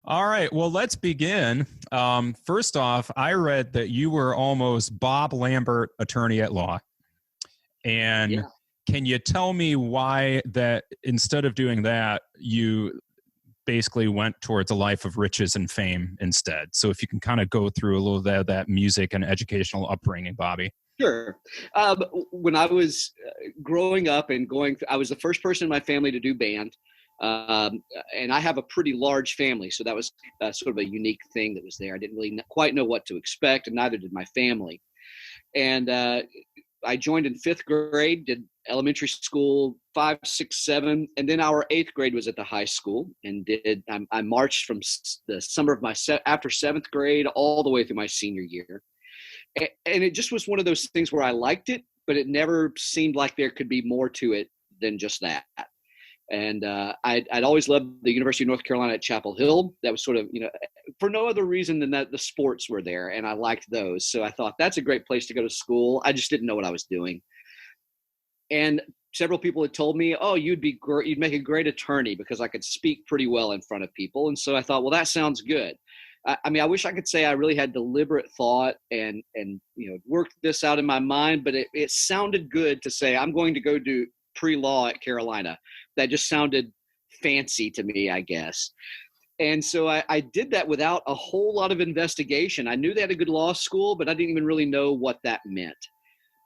All right. Well, let's begin. First off, I read that you were almost Bob Lambert, attorney at law. And Yeah. can you tell me why that instead of doing that, you basically went towards a life of riches and fame instead? So if you can kind of go through a little bit of that music and educational upbringing, Bobby. Sure. When I was growing up and I was the first person in my family to do band. And I have a pretty large family, so that was sort of a unique thing that was there. I didn't really quite know what to expect, and neither did my family. And I joined in 5th grade, did elementary school, 5, 6, 7, and then our 8th grade was at the high school, and I marched from the summer of after 7th grade all the way through my senior year. And it just was one of those things where I liked it, but it never seemed like there could be more to it than just that. And I'd always loved the University of North Carolina at Chapel Hill. That was sort of, for no other reason than that the sports were there, and I liked those. So I thought that's a great place to go to school. I just didn't know what I was doing. And several people had told me, "Oh, you'd make a great attorney," because I could speak pretty well in front of people. And so I thought, well, that sounds good. I mean, I wish I could say I really had deliberate thought and worked this out in my mind, but it sounded good to say I'm going to go do pre-law at Carolina. That just sounded fancy to me, I guess. And so I did that without a whole lot of investigation. I knew they had a good law school, but I didn't even really know what that meant.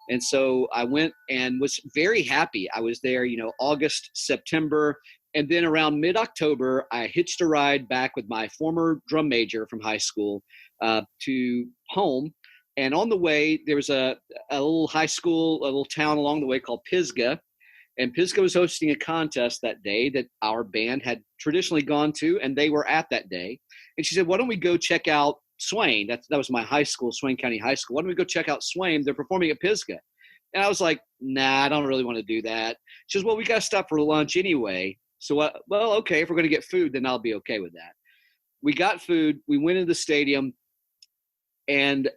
And so I went and was very happy. I was there, August, September, and then around mid-October, I hitched a ride back with my former drum major from high school to home. And on the way, there was a little high school, a little town along the way called Pisgah. And Pisgah was hosting a contest that day that our band had traditionally gone to, and they were at that day. And she said, "Why don't we go check out Swain?" That was my high school, Swain County High School. "Why don't we go check out Swain? They're performing at Pisgah." And I was like, "Nah, I don't really want to do that." She says, "Well, we got to stop for lunch anyway. So, well, okay, if we're going to get food, then I'll be okay with that." We got food. We went into the stadium, and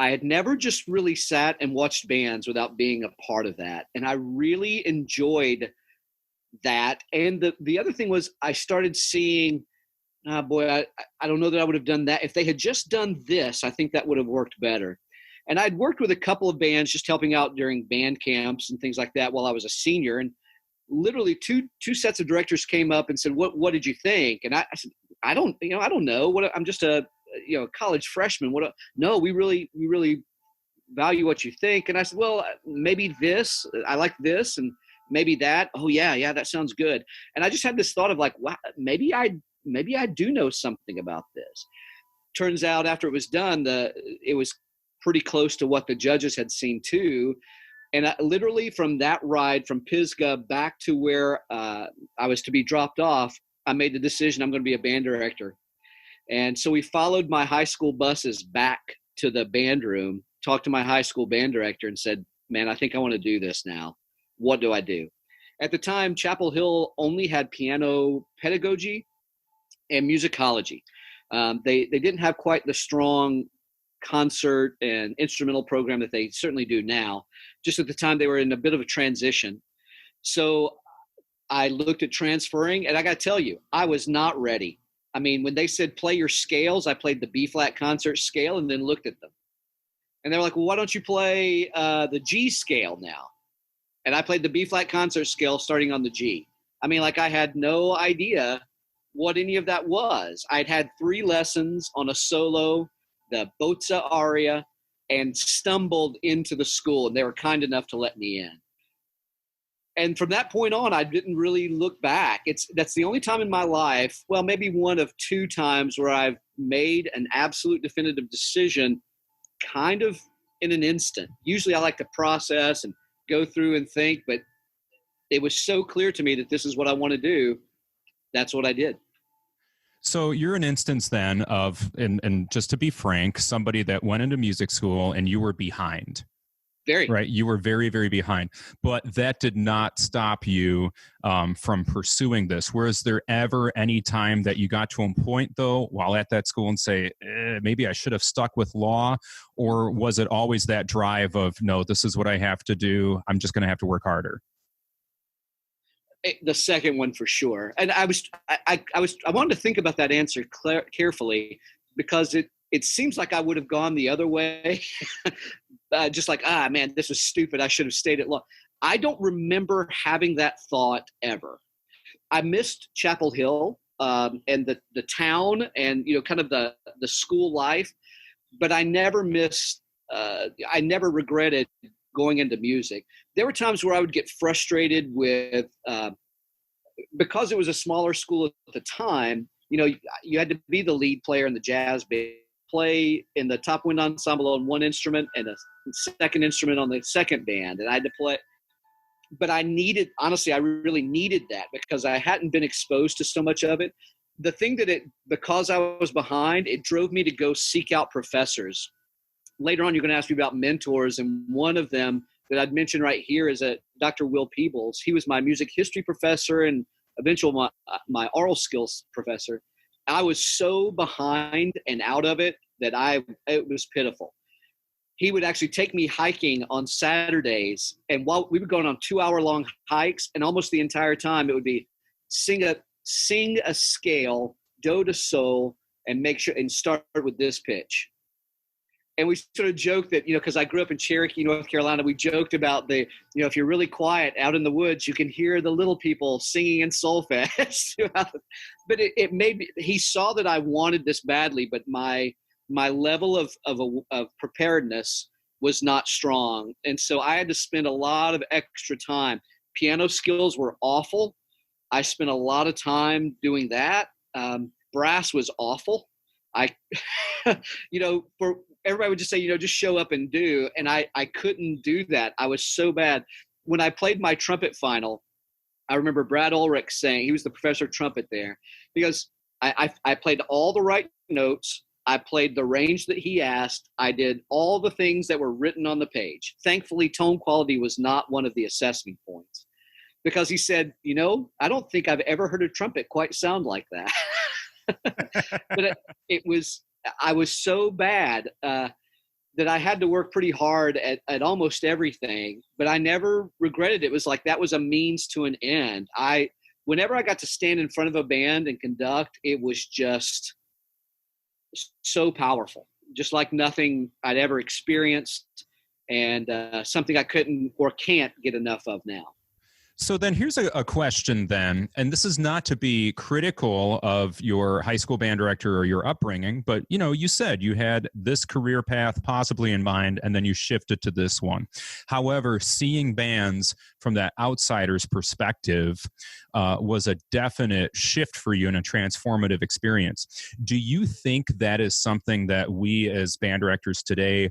I had never just really sat and watched bands without being a part of that. And I really enjoyed that. And the other thing was I started seeing, I don't know that I would have done that. If they had just done this, I think that would have worked better. And I'd worked with a couple of bands just helping out during band camps and things like that while I was a senior. And literally two sets of directors came up and said, what did you think? And I said, I don't know. I'm just a college freshman. No, we really value what you think. And I said, well, maybe this, I like this, and maybe that. Oh yeah, that sounds good. And I just had this thought of like, wow, maybe I do know something about this. Turns out after it was done, it was pretty close to what the judges had seen too. And I, literally from that ride from Pisgah back to where I was to be dropped off, I made the decision I'm going to be a band director. And so we followed my high school buses back to the band room, talked to my high school band director and said, "Man, I think I want to do this now. What do I do?" At the time, Chapel Hill only had piano pedagogy and musicology. They didn't have quite the strong concert and instrumental program that they certainly do now. Just at the time, they were in a bit of a transition. So I looked at transferring, and I got to tell you, I was not ready. I mean, when they said play your scales, I played the B-flat concert scale and then looked at them. And they were like, "Well, why don't you play the G scale now?" And I played the B-flat concert scale starting on the G. I mean, like I had no idea what any of that was. I'd had 3 lessons on a solo, the Bozza aria, and stumbled into the school, and they were kind enough to let me in. And from that point on, I didn't really look back. That's the only time in my life, well, maybe one of 2 times where I've made an absolute definitive decision kind of in an instant. Usually I like to process and go through and think, but it was so clear to me that this is what I want to do. That's what I did. So you're an instance then of, and just to be frank, somebody that went into music school and you were behind. Right. You were very, very behind, but that did not stop you from pursuing this. Was there ever any time that you got to a point, though, while at that school and say, maybe I should have stuck with law? Or was it always that drive of, no, this is what I have to do. I'm just going to have to work harder? The second one for sure. And I wanted to think about that answer carefully, because it seems like I would have gone the other way. Just like, man, this was stupid. I should have stayed at law. I don't remember having that thought ever. I missed Chapel Hill and the town and, kind of the school life, but I never regretted going into music. There were times where I would get frustrated with, because it was a smaller school at the time, you had to be the lead player in the jazz band, play in the top wind ensemble on one instrument and a second instrument on the second band. And I had to play, but I really needed that because I hadn't been exposed to so much of it. The thing because I was behind, it drove me to go seek out professors. Later on, you're going to ask me about mentors, and one of them that I'd mention right here is Dr. Will Peebles. He was my music history professor and eventually my oral skills professor. I was so behind and out of it that it was pitiful. He would actually take me hiking on Saturdays, and while we would go on 2-hour-long hikes, and almost the entire time it would be sing a scale, do to sol, and start with this pitch. And we sort of joked that, because I grew up in Cherokee, North Carolina, we joked about if you're really quiet out in the woods, you can hear the little people singing in solfege. But it made me, he saw that I wanted this badly, but my level of preparedness was not strong. And so I had to spend a lot of extra time. Piano skills were awful. I spent a lot of time doing that. Brass was awful. Everybody would just say, just show up and do. And I couldn't do that. I was so bad. When I played my trumpet final, I remember Brad Ulrich saying, he was the professor of trumpet there, because I played all the right notes. I played the range that he asked. I did all the things that were written on the page. Thankfully, tone quality was not one of the assessment points, because he said, I don't think I've ever heard a trumpet quite sound like that. But I was so bad that I had to work pretty hard at almost everything, but I never regretted it. It was like that was a means to an end. Whenever I got to stand in front of a band and conduct, it was just so powerful, just like nothing I'd ever experienced, and something I couldn't or can't get enough of now. So then here's a question then, and this is not to be critical of your high school band director or your upbringing, but you said you had this career path possibly in mind, and then you shifted to this one. However, seeing bands from that outsider's perspective was a definite shift for you and a transformative experience. Do you think that is something that we as band directors today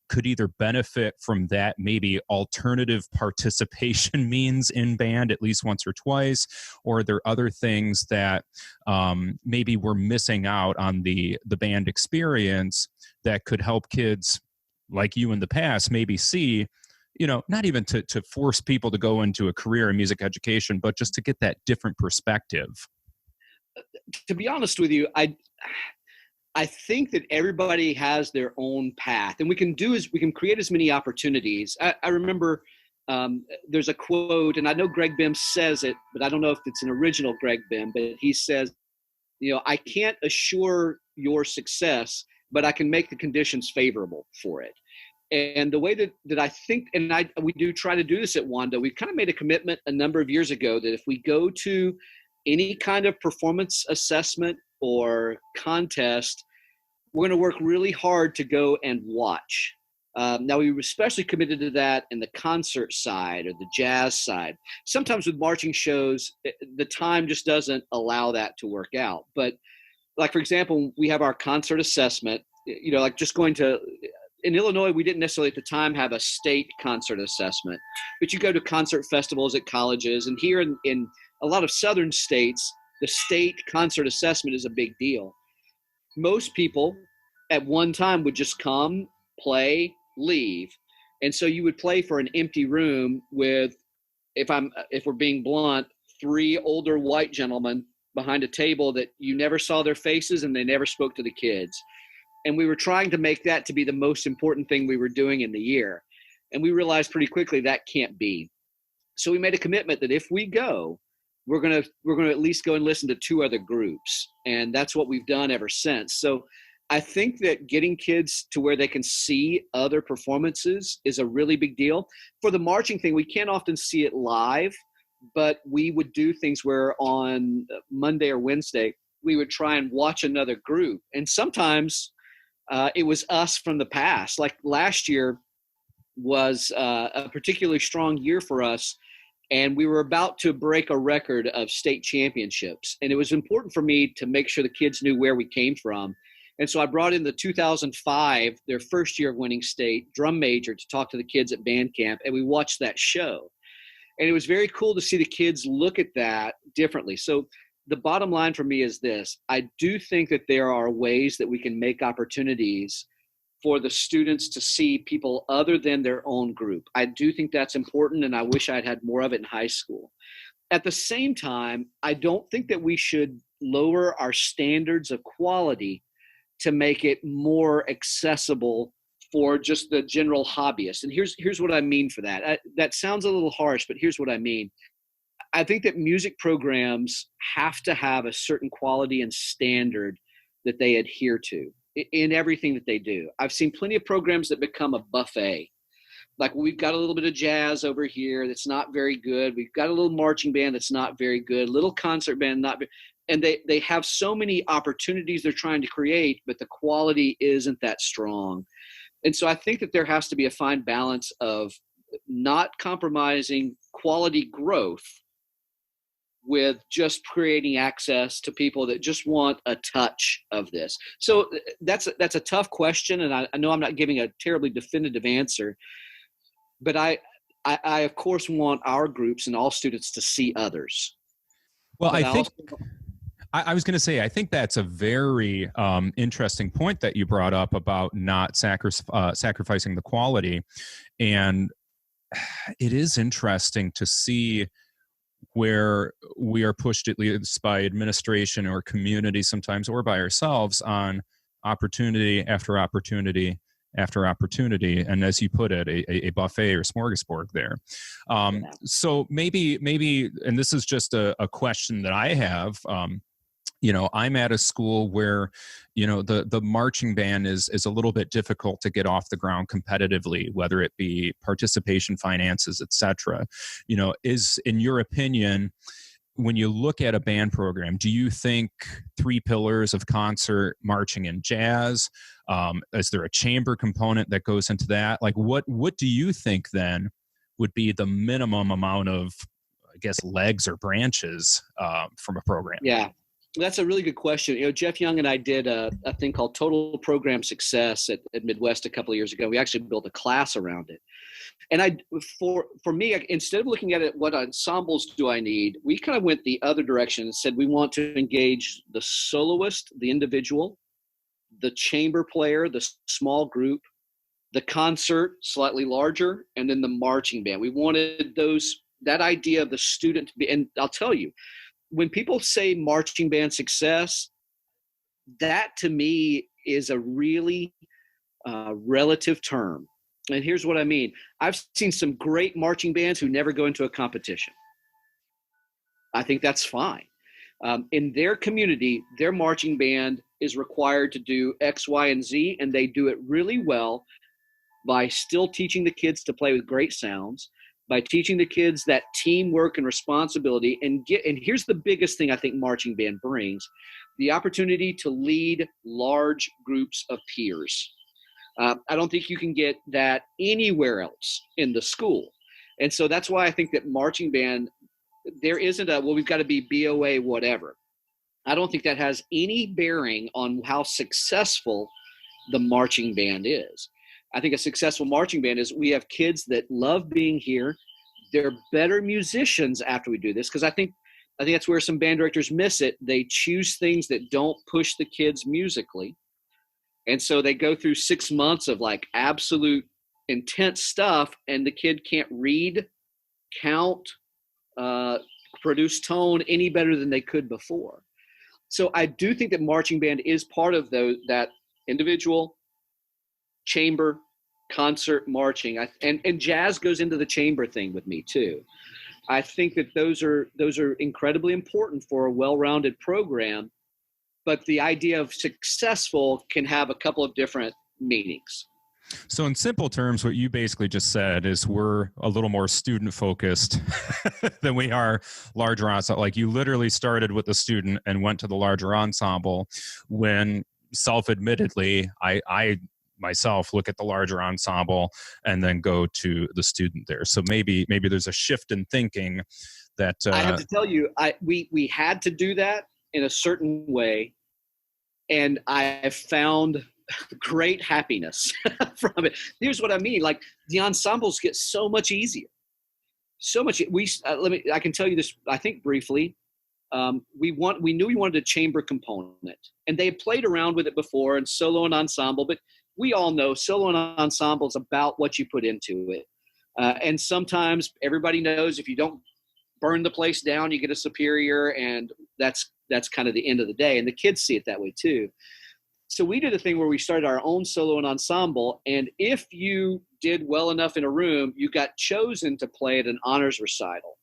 could either benefit from that maybe alternative participation means in band at least once or twice, or are there other things that maybe we're missing out on the band experience that could help kids like you in the past maybe see, not even to force people to go into a career in music education, but just to get that different perspective? To be honest with you, I think that everybody has their own path, and we can create as many opportunities. I remember there's a quote, and I know Greg Bim says it, but I don't know if it's an original Greg Bim, but he says, I can't assure your success, but I can make the conditions favorable for it. And the way that I think, and we do try to do this at Wando, we kind of made a commitment a number of years ago that if we go to any kind of performance assessment or contest, we're going to work really hard to go and watch. Now, we were especially committed to that in the concert side or the jazz side. Sometimes with marching shows, the time just doesn't allow that to work out. But like, for example, we have our concert assessment, like just going to, in Illinois, we didn't necessarily at the time have a state concert assessment, but you go to concert festivals at colleges. And here in a lot of southern states, the state concert assessment is a big deal. Most people at one time would just come, play, leave. And so you would play for an empty room with, if we're being blunt, 3 older white gentlemen behind a table that you never saw their faces and they never spoke to the kids. And we were trying to make that to be the most important thing we were doing in the year. And we realized pretty quickly that can't be. So we made a commitment that if we go, we're gonna at least go and listen to 2 other groups, and that's what we've done ever since. So I think that getting kids to where they can see other performances is a really big deal. For the marching thing, we can't often see it live, but we would do things where on Monday or Wednesday, we would try and watch another group. And sometimes it was us from the past. Like last year was a particularly strong year for us, and we were about to break a record of state championships. And it was important for me to make sure the kids knew where we came from. And so I brought in the 2005, their first year of winning state, drum major to talk to the kids at band camp, and we watched that show. And it was very cool to see the kids look at that differently. So the bottom line for me is this. I do think that there are ways that we can make opportunities for the students to see people other than their own group. I do think that's important, and I wish I'd had more of it in high school. At the same time, I don't think that we should lower our standards of quality to make it more accessible for just the general hobbyist. And here's what I mean for that. That sounds a little harsh, but here's what I mean. I think that music programs have to have a certain quality and standard that they adhere to in everything that they do. I've seen plenty of programs that become a buffet. Like, we've got a little bit of jazz over here that's not very good. We've got a little marching band that's not very good. Little concert band not very, and they have so many opportunities they're trying to create, but the quality isn't that strong. And so I think that there has to be a fine balance of not compromising quality growth with just creating access to people that just want a touch of this. So that's a tough question, and I know I'm not giving a terribly definitive answer, but I of course want our groups and all students to see others. Well, I was going to say, I think that's a very interesting point that you brought up about not sacrificing the quality. And it is interesting to see where we are pushed, at least by administration or community sometimes, or by ourselves, on opportunity after opportunity after opportunity. And as you put it, a buffet or smorgasbord there. So maybe, and this is just a question that I have, I'm at a school where, the marching band is a little bit difficult to get off the ground competitively, whether it be participation, finances, et cetera. Is, in your opinion, when you look at a band program, do you think 3 pillars of concert, marching, and jazz? Is there a chamber component that goes into that? Like, what do you think then would be the minimum amount of, I guess, legs or branches from a program? Yeah. That's a really good question. Jeff Young and I did a thing called Total Program Success at Midwest a couple of years ago. We actually built a class around it. And for me, instead of looking at it, what ensembles do I need, we kind of went the other direction and said we want to engage the soloist, the individual, the chamber player, the small group, the concert, slightly larger, and then the marching band. We wanted that idea of the student to be, and I'll tell you, when people say marching band success, that to me is a really relative term. And here's what I mean. I've seen some great marching bands who never go into a competition. I think that's fine. In their community, their marching band is required to do X, Y, and Z, and they do it really well by still teaching the kids to play with great sounds, by teaching the kids that teamwork and responsibility, and here's the biggest thing I think marching band brings, the opportunity to lead large groups of peers. I don't think you can get that anywhere else in the school. And so that's why I think that marching band, there isn't we've got to be BOA whatever. I don't think that has any bearing on how successful the marching band is. I think a successful marching band is we have kids that love being here. They're better musicians after we do this, because I think that's where some band directors miss it. They choose things that don't push the kids musically. And so they go through 6 months of like absolute intense stuff, and the kid can't read, count, produce tone any better than they could before. So I do think that marching band is part of that individual, chamber, concert, marching, and jazz goes into the chamber thing with me too. I think that those are incredibly important for a well-rounded program, but the idea of successful can have a couple of different meanings. So in simple terms, what you basically just said is we're a little more student focused than we are larger ensemble. Like you literally started with the student and went to the larger ensemble when self-admittedly, I myself look at the larger ensemble and then go to the student there. So maybe there's a shift in thinking that I have to tell you, we had to do that in a certain way, and I have found great happiness from it. Here's what I mean. Like the ensembles get so much easier. So much. I can tell you this, I think briefly. We knew we wanted a chamber component, and they had played around with it before and solo and ensemble, but we all know solo and ensemble is about what you put into it. And sometimes everybody knows if you don't burn the place down, you get a superior, and that's kind of the end of the day. And the kids see it that way too. So we did a thing where we started our own solo and ensemble, and if you did well enough in a room, you got chosen to play at an honors recital.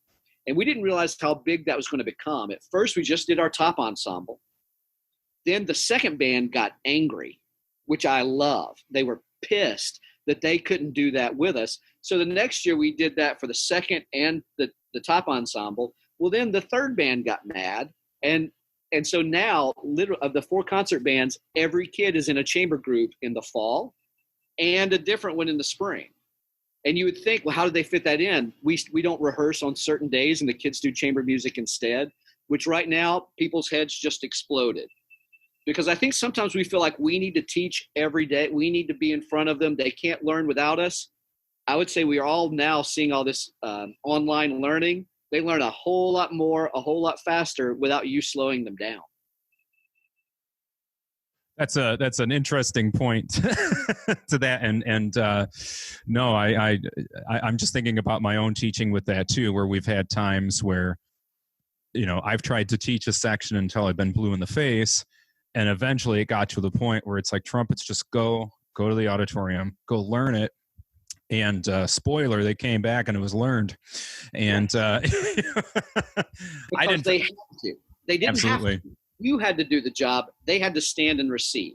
And we didn't realize how big that was going to become. At first, we just did our top ensemble. Then the second band got angry, which I love. They were pissed that they couldn't do that with us. So the next year, we did that for the second and the top ensemble. Well, then the third band got mad, and so now, literally, of the 4 concert bands, every kid is in a chamber group in the fall and a different one in the spring. And you would think, well, how did they fit that in? We don't rehearse on certain days, and the kids do chamber music instead, which right now, people's heads just exploded. Because I think sometimes we feel like we need to teach every day. We need to be in front of them. They can't learn without us. I would say we are all now seeing all this online learning. They learn a whole lot more, a whole lot faster without you slowing them down. That's an interesting point to that, and no, I'm just thinking about my own teaching with that too, where we've had times where, I've tried to teach a section until I've been blue in the face, and eventually it got to the point where it's like, trumpets, just go to the auditorium, go learn it. And spoiler, they came back and it was learned. And I didn't. They had to. They didn't absolutely. have to. You had to do the job. They had to stand and receive.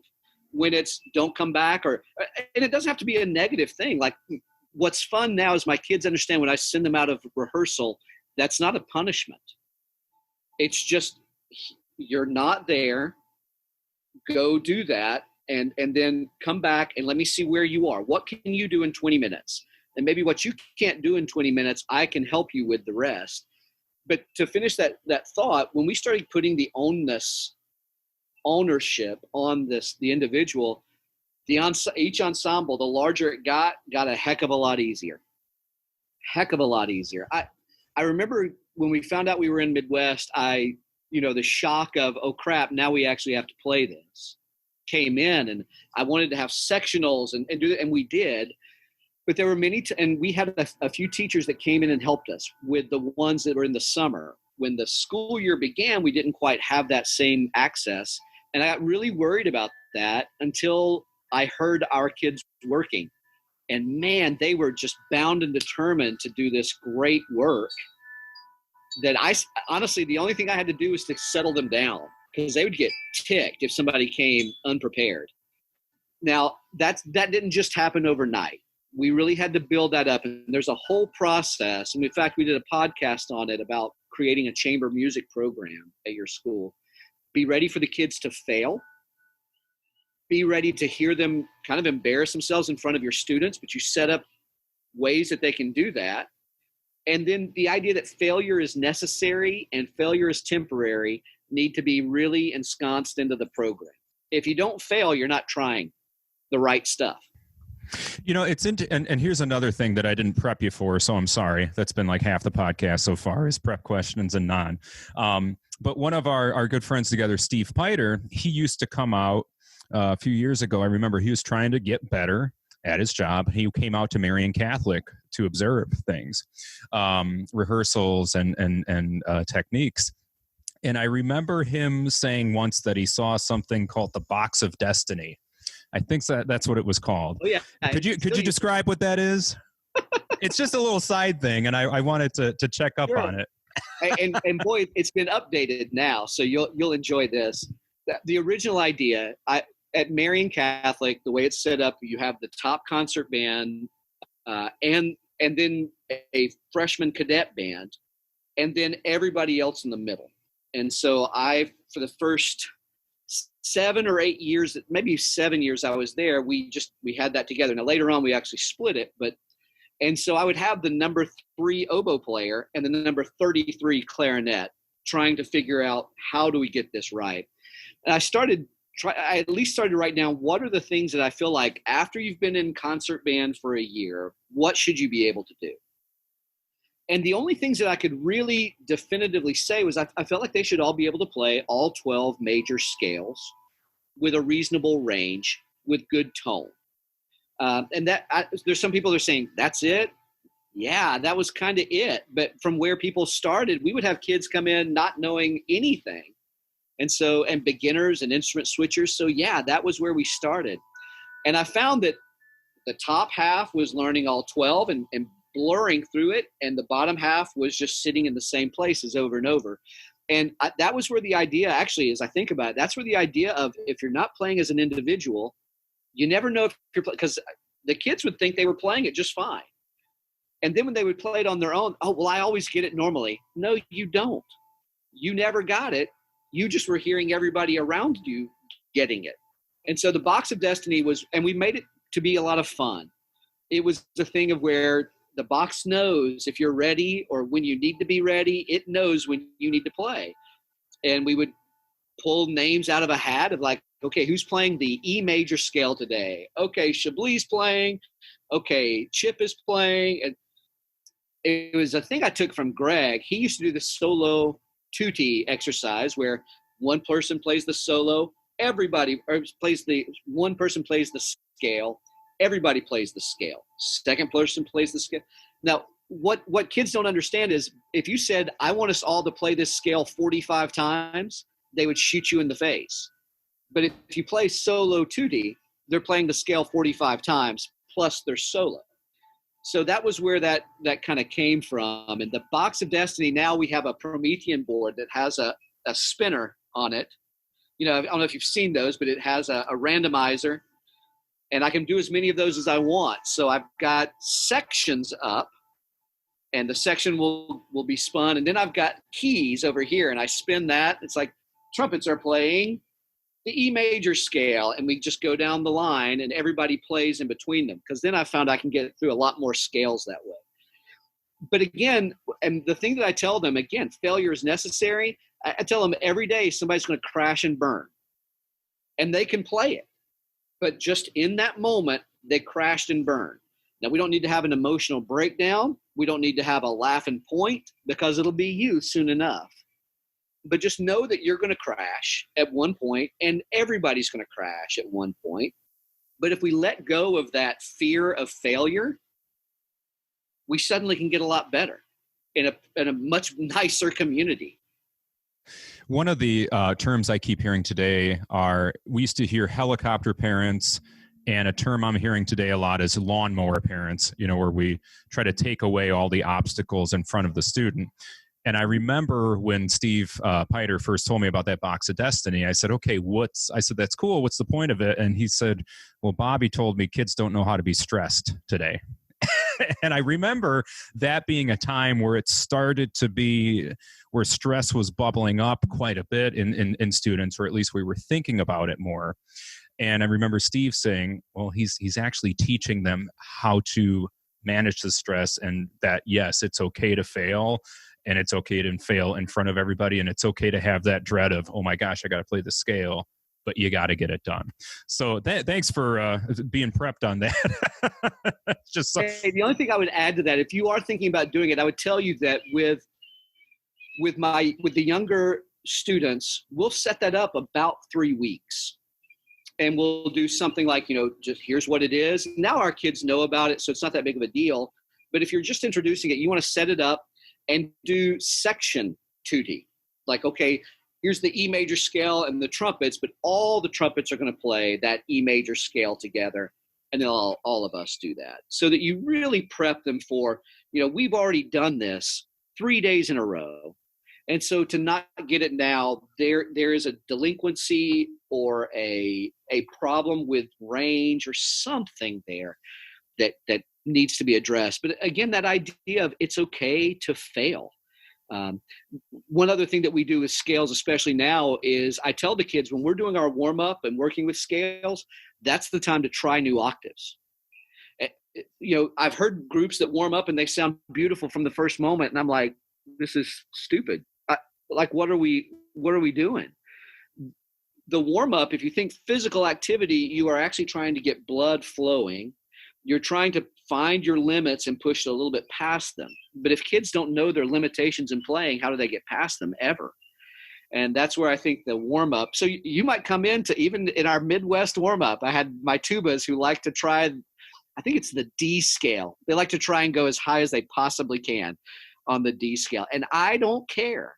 When it's don't come back, and it doesn't have to be a negative thing. Like what's fun now is my kids understand when I send them out of rehearsal, that's not a punishment. It's just you're not there. Go do that. And then come back and let me see where you are. What can you do in 20 minutes? And maybe what you can't do in 20 minutes, I can help you with the rest. But to finish that thought, when we started putting the ownership on the individual, each ensemble, the larger it got a heck of a lot easier. Heck of a lot easier. I remember when we found out we were in Midwest, the shock of, oh crap, now we actually have to play this. Came in, and I wanted to have sectionals and do it, and we did. But there were many, and we had a few teachers that came in and helped us with the ones that were in the summer. When the school year began, we didn't quite have that same access, and I got really worried about that until I heard our kids working. And man, they were just bound and determined to do this great work that honestly, the only thing I had to do was to settle them down, because they would get ticked if somebody came unprepared. Now, that didn't just happen overnight. We really had to build that up, and there's a whole process. And in fact, we did a podcast on it about creating a chamber music program at your school. Be ready for the kids to fail. Be ready to hear them kind of embarrass themselves in front of your students, but you set up ways that they can do that. And then the idea that failure is necessary and failure is temporary need to be really ensconced into the program. If you don't fail, you're not trying the right stuff. And here's another thing that I didn't prep you for, so I'm sorry. That's been like half the podcast so far is prep questions and non. But one of our good friends together, Steve Piter, he used to come out a few years ago. I remember he was trying to get better at his job. He came out to Marian Catholic to observe things, rehearsals and techniques. And I remember him saying once that he saw something called the Box of Destiny. I think that's what it was called. Oh yeah. Could you describe what that is? It's just a little side thing, and I wanted to check up on it. and boy, it's been updated now, so you'll enjoy this. The original idea, at Marian Catholic, the way it's set up, you have the top concert band, and then a freshman cadet band, and then everybody else in the middle. And so for the first 7 or 8 years, maybe 7 years I was there, we had that together. Now later on we actually split it, and so I would have the number 3 oboe player and the number 33 clarinet, trying to figure out how do we get this right. And I at least started to write down what are the things that I feel like after you've been in concert band for a year, what should you be able to do? And the only things that I could really definitively say was I felt like they should all be able to play all 12 major scales with a reasonable range with good tone. And there's some people that are saying, that's it? Yeah, that was kind of it. But from where people started, we would have kids come in not knowing anything. And beginners and instrument switchers. So yeah, that was where we started. And I found that the top half was learning all 12 and blurring through it, and the bottom half was just sitting in the same places over and over. And that was where the idea, actually, as I think about it, that's where the idea of, if you're not playing as an individual, you never know if you're playing, because the kids would think they were playing it just fine. And then when they would play it on their own, oh, well, I always get it normally. No, you don't. You never got it. You just were hearing everybody around you getting it. And so the Box of Destiny and we made it to be a lot of fun. It was the thing of where the box knows if you're ready or when you need to be ready. It knows when you need to play. And we would pull names out of a hat of like, okay, who's playing the E major scale today? Okay, Chablis playing. Okay, Chip is playing. And it was a thing I took from Greg. He used to do the solo tutti exercise where one person plays the solo, one person plays the scale, everybody plays the scale. Second person plays the scale. Now, what kids don't understand is if you said, I want us all to play this scale 45 times, they would shoot you in the face. But if you play solo tutti, they're playing the scale 45 times plus their solo. So that was where that kind of came from. And the Box of Destiny, now we have a Promethean board that has a spinner on it. I don't know if you've seen those, but it has a randomizer. And I can do as many of those as I want. So I've got sections up, and the section will be spun. And then I've got keys over here, and I spin that. It's like trumpets are playing the E major scale, and we just go down the line, and everybody plays in between them. Because then I found I can get through a lot more scales that way. But again, and the thing that I tell them, again, failure is necessary. I tell them every day somebody's going to crash and burn. And they can play it. But just in that moment, they crashed and burned. Now, we don't need to have an emotional breakdown. We don't need to have a laughing point, because it'll be you soon enough. But just know that you're going to crash at one point, and everybody's going to crash at one point. But if we let go of that fear of failure, we suddenly can get a lot better in a much nicer community. One of the terms I keep hearing today we used to hear helicopter parents, and a term I'm hearing today a lot is lawnmower parents, where we try to take away all the obstacles in front of the student. And I remember when Steve Piter first told me about that Box of Destiny, I said, okay, I said, that's cool. What's the point of it? And he said, well, Bobby told me kids don't know how to be stressed today. And I remember that being a time where it started to be where stress was bubbling up quite a bit in students, or at least we were thinking about it more. And I remember Steve saying, well, he's actually teaching them how to manage the stress, and that, yes, it's okay to fail, and it's okay to fail in front of everybody, and it's okay to have that dread of, oh my gosh, I got to play the scale, but you got to get it done. So thanks for being prepped on that. The only thing I would add to that, if you are thinking about doing it, I would tell you that with the younger students, we'll set that up about 3 weeks. And we'll do something like, just here's what it is. Now our kids know about it, so it's not that big of a deal. But if you're just introducing it, you want to set it up and do section tutti. Like, okay, here's the E major scale and the trumpets, but all the trumpets are going to play that E major scale together. And then all of us do that, so that you really prep them for, we've already done this 3 days in a row. And so to not get it now, there is a delinquency or a problem with range or something there that needs to be addressed. But again, that idea of it's okay to fail. One other thing that we do with scales, especially now, is I tell the kids when we're doing our warm up and working with scales, that's the time to try new octaves. I've heard groups that warm up and they sound beautiful from the first moment, and I'm like, this is stupid. What are we doing? The warm up, if you think physical activity, you are actually trying to get blood flowing. You're trying to find your limits and push a little bit past them. But if kids don't know their limitations in playing, how do they get past them ever? And that's where I think the warm up. So you might come into, even in our Midwest warm up, I had my tubas who like to try, I think it's the D scale. They like to try and go as high as they possibly can on the D scale. And I don't care.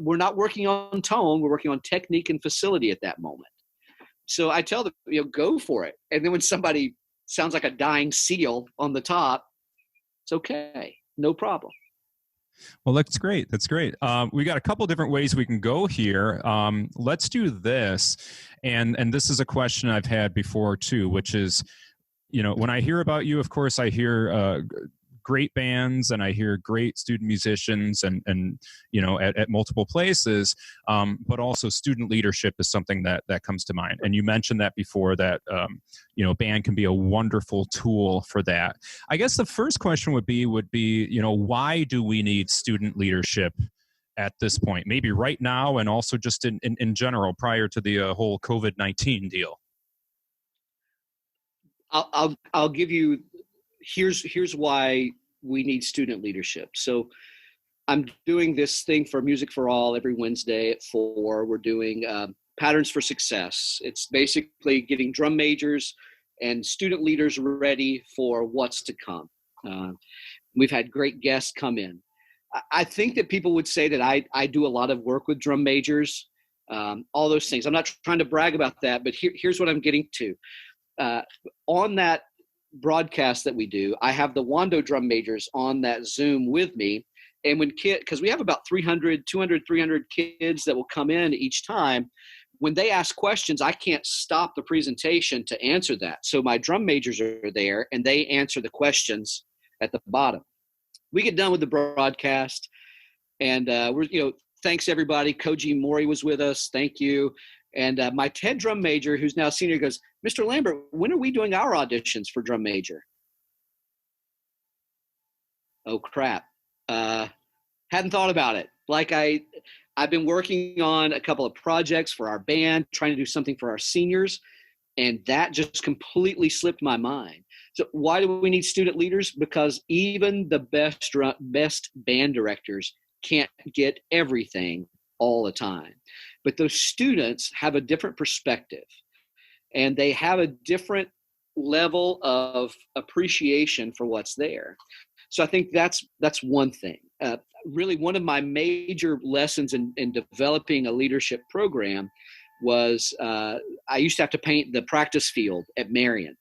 We're not working on tone. We're working on technique and facility at that moment. So I tell them, go for it. And then when somebody sounds like a dying seal on the top, it's okay. No problem. Well, that's great. That's great. We got a couple different ways we can go here. Let's do this. And this is a question I've had before too, which is, when I hear about you, of course, I hear great bands and I hear great student musicians and at multiple places, but also student leadership is something that comes to mind. And you mentioned that before, that band can be a wonderful tool for that. I guess the first question would be why do we need student leadership at this point? Maybe right now, and also just in general prior to the whole COVID-19 deal. I'll give you. Here's why we need student leadership. So I'm doing this thing for Music for All every Wednesday at 4. We're doing Patterns for Success. It's basically getting drum majors and student leaders ready for what's to come. We've had great guests come in. I think that people would say that I do a lot of work with drum majors, all those things. I'm not trying to brag about that, but here's what I'm getting to. On that broadcast that we do, I have the Wando drum majors on that Zoom with me. And because we have about 200, 300 kids that will come in each time, when they ask questions, I can't stop the presentation to answer that. So my drum majors are there and they answer the questions at the bottom. We get done with the broadcast and thanks everybody. Koji Mori was with us. Thank you. And my TED drum major, who's now senior, goes, Mr. Lambert, when are we doing our auditions for drum major? Oh, crap. Hadn't thought about it. I've been working on a couple of projects for our band, trying to do something for our seniors, and that just completely slipped my mind. So why do we need student leaders? Because even the best band directors can't get everything all the time. But those students have a different perspective and they have a different level of appreciation for what's there. So I think that's one thing. Really, one of my major lessons in developing a leadership program was I used to have to paint the practice field at Marian.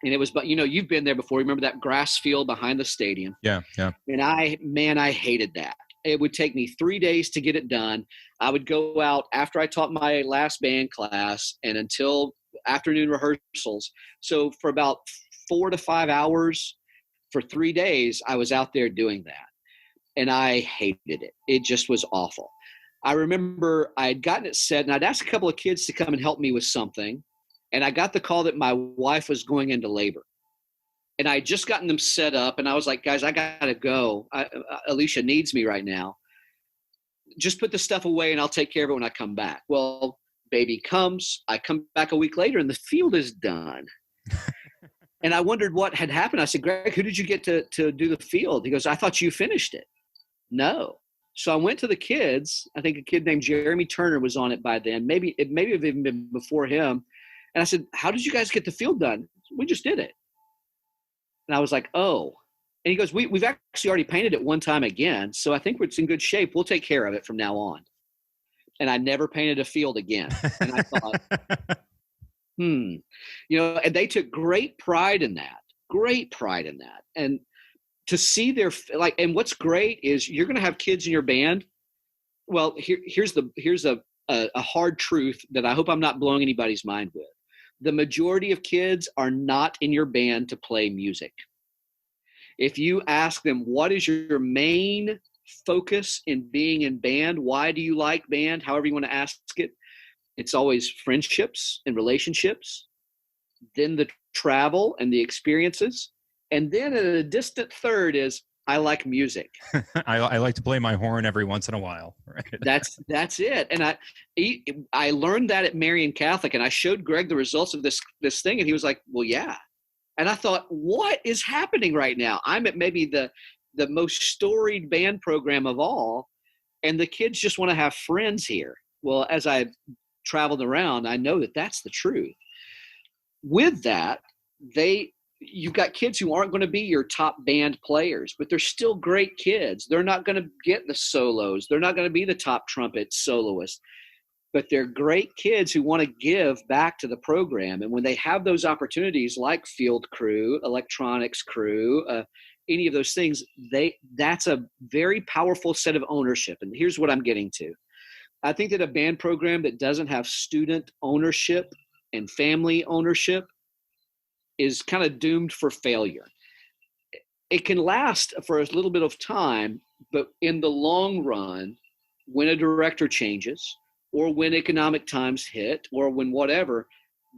And it was, but you've been there before. Remember that grass field behind the stadium? Yeah. And I hated that. It would take me 3 days to get it done. I would go out after I taught my last band class and until afternoon rehearsals. So for about 4 to 5 hours for 3 days, I was out there doing that. And I hated it. It just was awful. I remember I had gotten it set and I'd asked a couple of kids to come and help me with something. And I got the call that my wife was going into labor. And I had just gotten them set up and I was like, guys, I got to go. Alicia needs me right now. Just put the stuff away and I'll take care of it when I come back. Well, baby comes. I come back a week later and the field is done. And I wondered what had happened. I said, Greg, who did you get to do the field? He goes, I thought you finished it. No. So I went to the kids. I think a kid named Jeremy Turner was on it by then. Maybe have even been before him. And I said, how did you guys get the field done? We just did it. And I was like, oh. And he goes, we've actually already painted it one time again, so I think it's in good shape. We'll take care of it from now on. And I never painted a field again. And I thought, You know, and they took great pride in that. And to see their, like, and what's great is you're going to have kids in your band. Well, here's a hard truth that I hope I'm not blowing anybody's mind with. The majority of kids are not in your band to play music. If you ask them, what is your main focus in being in band? Why do you like band? However you want to ask it. It's always friendships and relationships, then the travel and the experiences. And then at a distant third is, I like music. I like to play my horn every once in a while. Right? That's it. And I learned that at Marian Catholic, and I showed Greg the results of this thing, and he was like, well, yeah. And I thought, what is happening right now? I'm at maybe the most storied band program of all, and the kids just want to have friends here. Well, as I traveled around, I know that that's the truth. With that, you've got kids who aren't going to be your top band players, but they're still great kids. They're not going to get the solos. They're not going to be the top trumpet soloist, but they're great kids who want to give back to the program. And when they have those opportunities like field crew, electronics crew, any of those things, that's a very powerful set of ownership. And here's what I'm getting to. I think that a band program that doesn't have student ownership and family ownership is kind of doomed for failure. It can last for a little bit of time, but in the long run, when a director changes or when economic times hit or when whatever,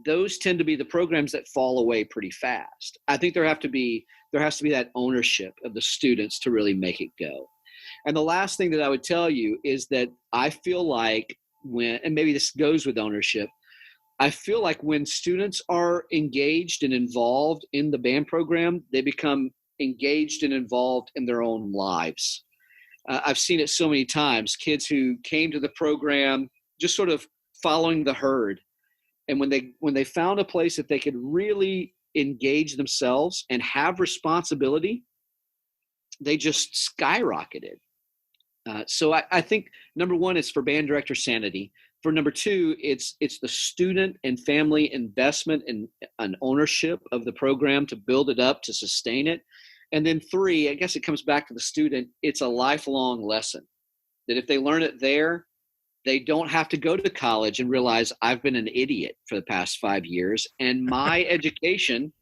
those tend to be the programs that fall away pretty fast. I think there has to be that ownership of the students to really make it go. And the last thing that I would tell you is that I feel like and maybe this goes with ownership, I feel like when students are engaged and involved in the band program, they become engaged and involved in their own lives. I've seen it so many times, kids who came to the program just sort of following the herd. And when they found a place that they could really engage themselves and have responsibility, they just skyrocketed. So I think number one is for band director sanity. For number two, it's the student and family investment and an ownership of the program to build it up, to sustain it. And then three, I guess it comes back to the student. It's a lifelong lesson that if they learn it there, they don't have to go to college and realize I've been an idiot for the past 5 years and my education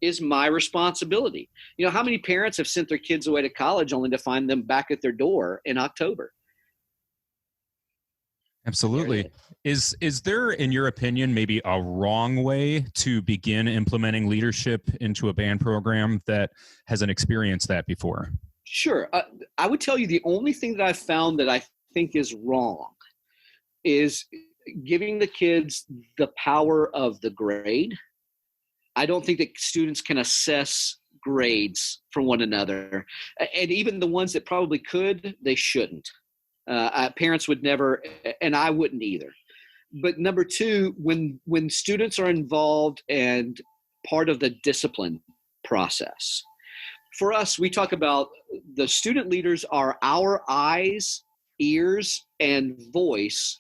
is my responsibility. You know, how many parents have sent their kids away to college only to find them back at their door in October? Absolutely. Is there, in your opinion, maybe a wrong way to begin implementing leadership into a band program that hasn't experienced that before? Sure. I would tell you the only thing that I've found that I think is wrong is giving the kids the power of the grade. I don't think that students can assess grades from one another. And even the ones that probably could, they shouldn't. Parents would never, and I wouldn't either. But number two, when students are involved and part of the discipline process, for us, we talk about the student leaders are our eyes, ears, and voice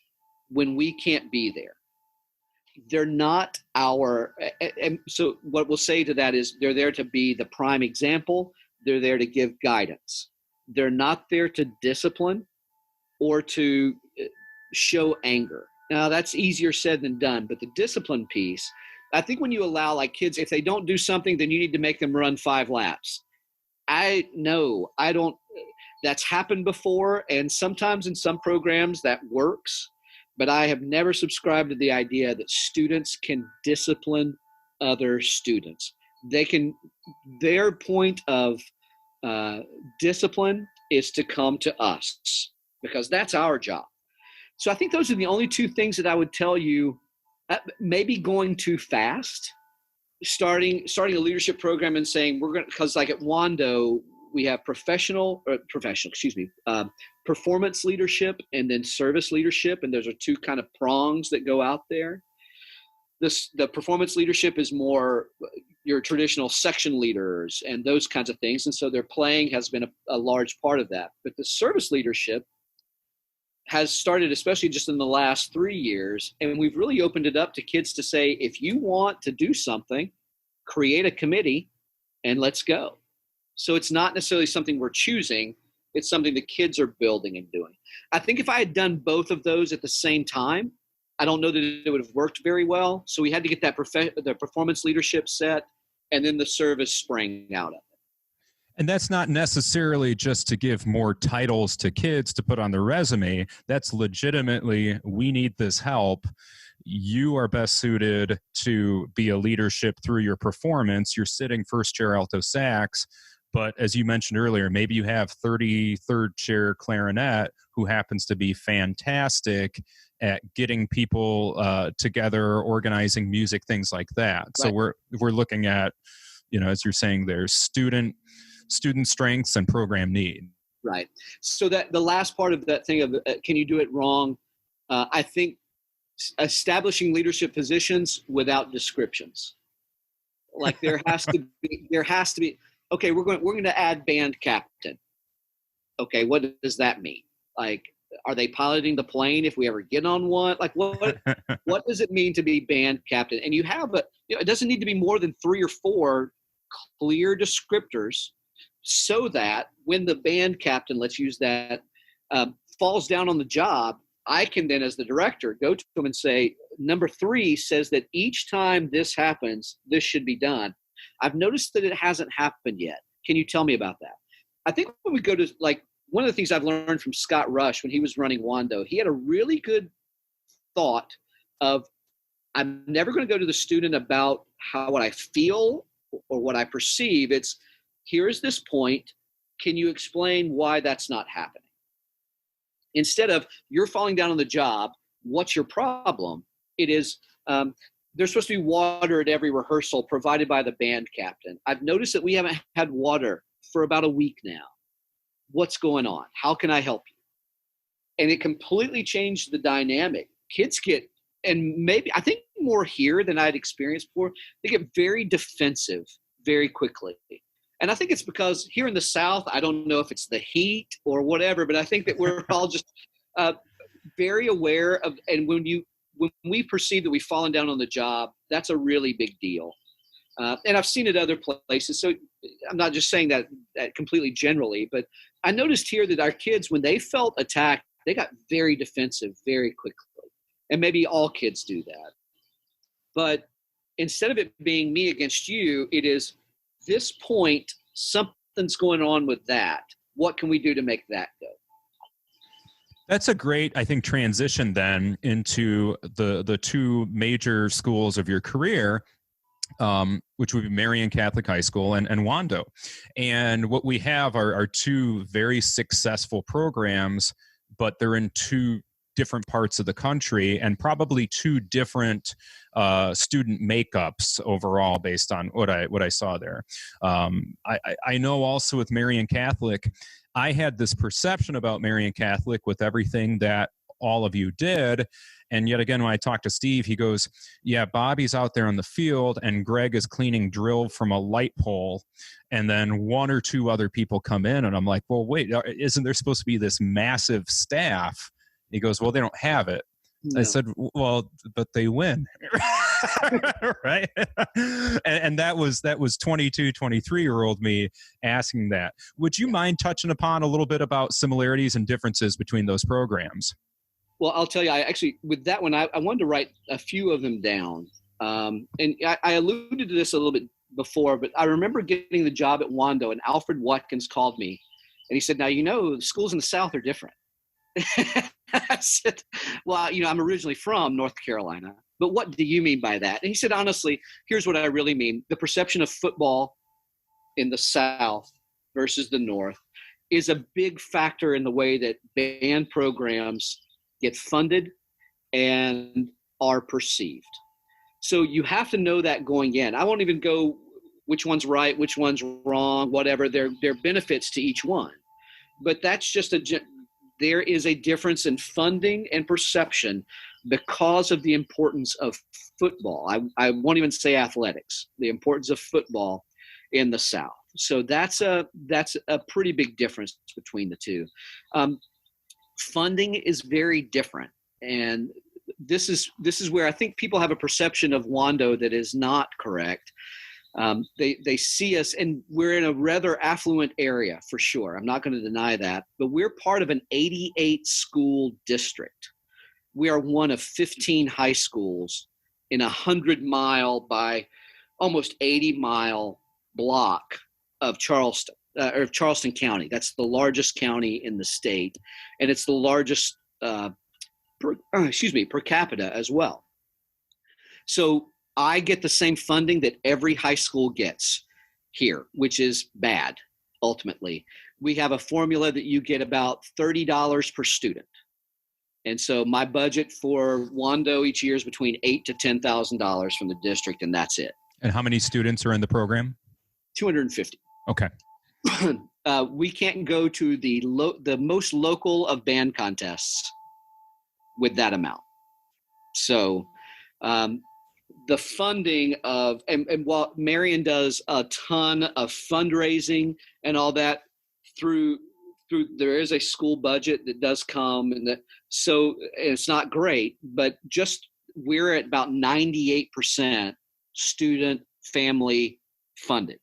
when we can't be there. They're not and so what we'll say to that is they're there to be the prime example. They're there to give guidance. They're not there to discipline or to show anger. Now that's easier said than done, but the discipline piece, I think when you allow like kids, if they don't do something, then you need to make them run 5 laps. I don't, that's happened before. And sometimes in some programs that works, but I have never subscribed to the idea that students can discipline other students. Their point of discipline is to come to us because that's our job. So I think those are the only 2 things that I would tell you. Maybe going too fast, starting a leadership program and saying we're going to, because like at Wando, we have performance leadership and then service leadership. And those are 2 kind of prongs that go out there. The performance leadership is more your traditional section leaders and those kinds of things. And so their playing has been a large part of that. But the service leadership has started, especially just in the last 3 years. And we've really opened it up to kids to say, if you want to do something, create a committee and let's go. So it's not necessarily something we're choosing. It's something the kids are building and doing. I think if I had done both of those at the same time, I don't know that it would have worked very well. So we had to get that the performance leadership set, and then the service sprang out of it. And that's not necessarily just to give more titles to kids to put on their resume. That's legitimately, we need this help. You are best suited to be a leadership through your performance. You're sitting first chair alto sax, but as you mentioned earlier, maybe you have 33rd chair clarinet who happens to be fantastic at getting people together, organizing music, things like that. Right. So we're looking at, as you're saying, there's student strengths and program need. Right. So that the last part of that thing of can you do it wrong? I think establishing leadership positions without descriptions. Like there has to be. Okay, we're going to add band captain. Okay, what does that mean? Like, are they piloting the plane if we ever get on one? Like, what does it mean to be band captain? And you have it doesn't need to be more than 3 or 4 clear descriptors, so that when the band captain, let's use that, falls down on the job, I can then, as the director, go to them and say, number 3 says that each time this happens, this should be done. I've noticed that it hasn't happened yet. Can you tell me about that? I think when we go to, like, one of the things I've learned from Scott Rush when he was running Wando, he had a really good thought of, I'm never going to go to the student about what I feel or what I perceive. It's, here's this point. Can you explain why that's not happening? Instead of, you're falling down on the job, what's your problem? It is, there's supposed to be water at every rehearsal provided by the band captain. I've noticed that we haven't had water for about a week now. What's going on? How can I help you? And it completely changed the dynamic. Kids get, and maybe, I think more here than I'd experienced before, they get very defensive very quickly. And I think it's because here in the South, I don't know if it's the heat or whatever, but I think that we're all just very aware of, and when we perceive that we've fallen down on the job, that's a really big deal. And I've seen it other places. So I'm not just saying that completely generally, but I noticed here that our kids, when they felt attacked, they got very defensive very quickly. And maybe all kids do that. But instead of it being me against you, it is this point, something's going on with that. What can we do to make that go? That's a great, I think, transition then into the 2 major schools of your career, which would be Marian Catholic High School and Wando. And what we have are 2 very successful programs, but they're in 2 different parts of the country and probably 2 different student makeups overall based on what I saw there. I know also with Marian Catholic, I had this perception about Marian Catholic with everything that all of you did. And yet again, when I talked to Steve, he goes, yeah, Bobby's out there on the field and Greg is cleaning drill from a light pole. And then 1 or 2 other people come in and I'm like, well, wait, isn't there supposed to be this massive staff? He goes, well, they don't have it. No. I said, well, but they win. Right. And that was 22, 23-year-old me asking that. Would you mind touching upon a little bit about similarities and differences between those programs? Well, I'll tell you, I actually, with that one, I wanted to write a few of them down. And I alluded to this a little bit before, but I remember getting the job at Wando and Alfred Watkins called me and he said, now, the schools in the South are different. I said, well, I'm originally from North Carolina, but what do you mean by that? And he said, honestly, here's what I really mean. The perception of football in the South versus the North is a big factor in the way that band programs get funded and are perceived. So you have to know that going in. I won't even go which one's right, which one's wrong, whatever. There are benefits to each one. But that's just there is a difference in funding and perception because of the importance of football. I won't even say athletics, the importance of football in the South. So that's a pretty big difference between the two. funding is very different. And this is where I think people have a perception of Wando that is not correct. They see us, and we're in a rather affluent area for sure. I'm not going to deny that, but we're part of an 88 school district. We are one of 15 high schools in a 100-mile by almost 80-mile block of Charleston County. That's the largest county in the state, and it's the largest per capita as well. So I get the same funding that every high school gets here, which is bad, ultimately. We have a formula that you get about $30 per student. And so my budget for Wando each year is between $8,000 to $10,000 from the district, and that's it. And how many students are in the program? 250. Okay. We can't go to the most local of band contests with that amount. So the funding of, and while Marian does a ton of fundraising and all that through there is a school budget that does come, and so it's not great, but just we're at about 98% student family funded.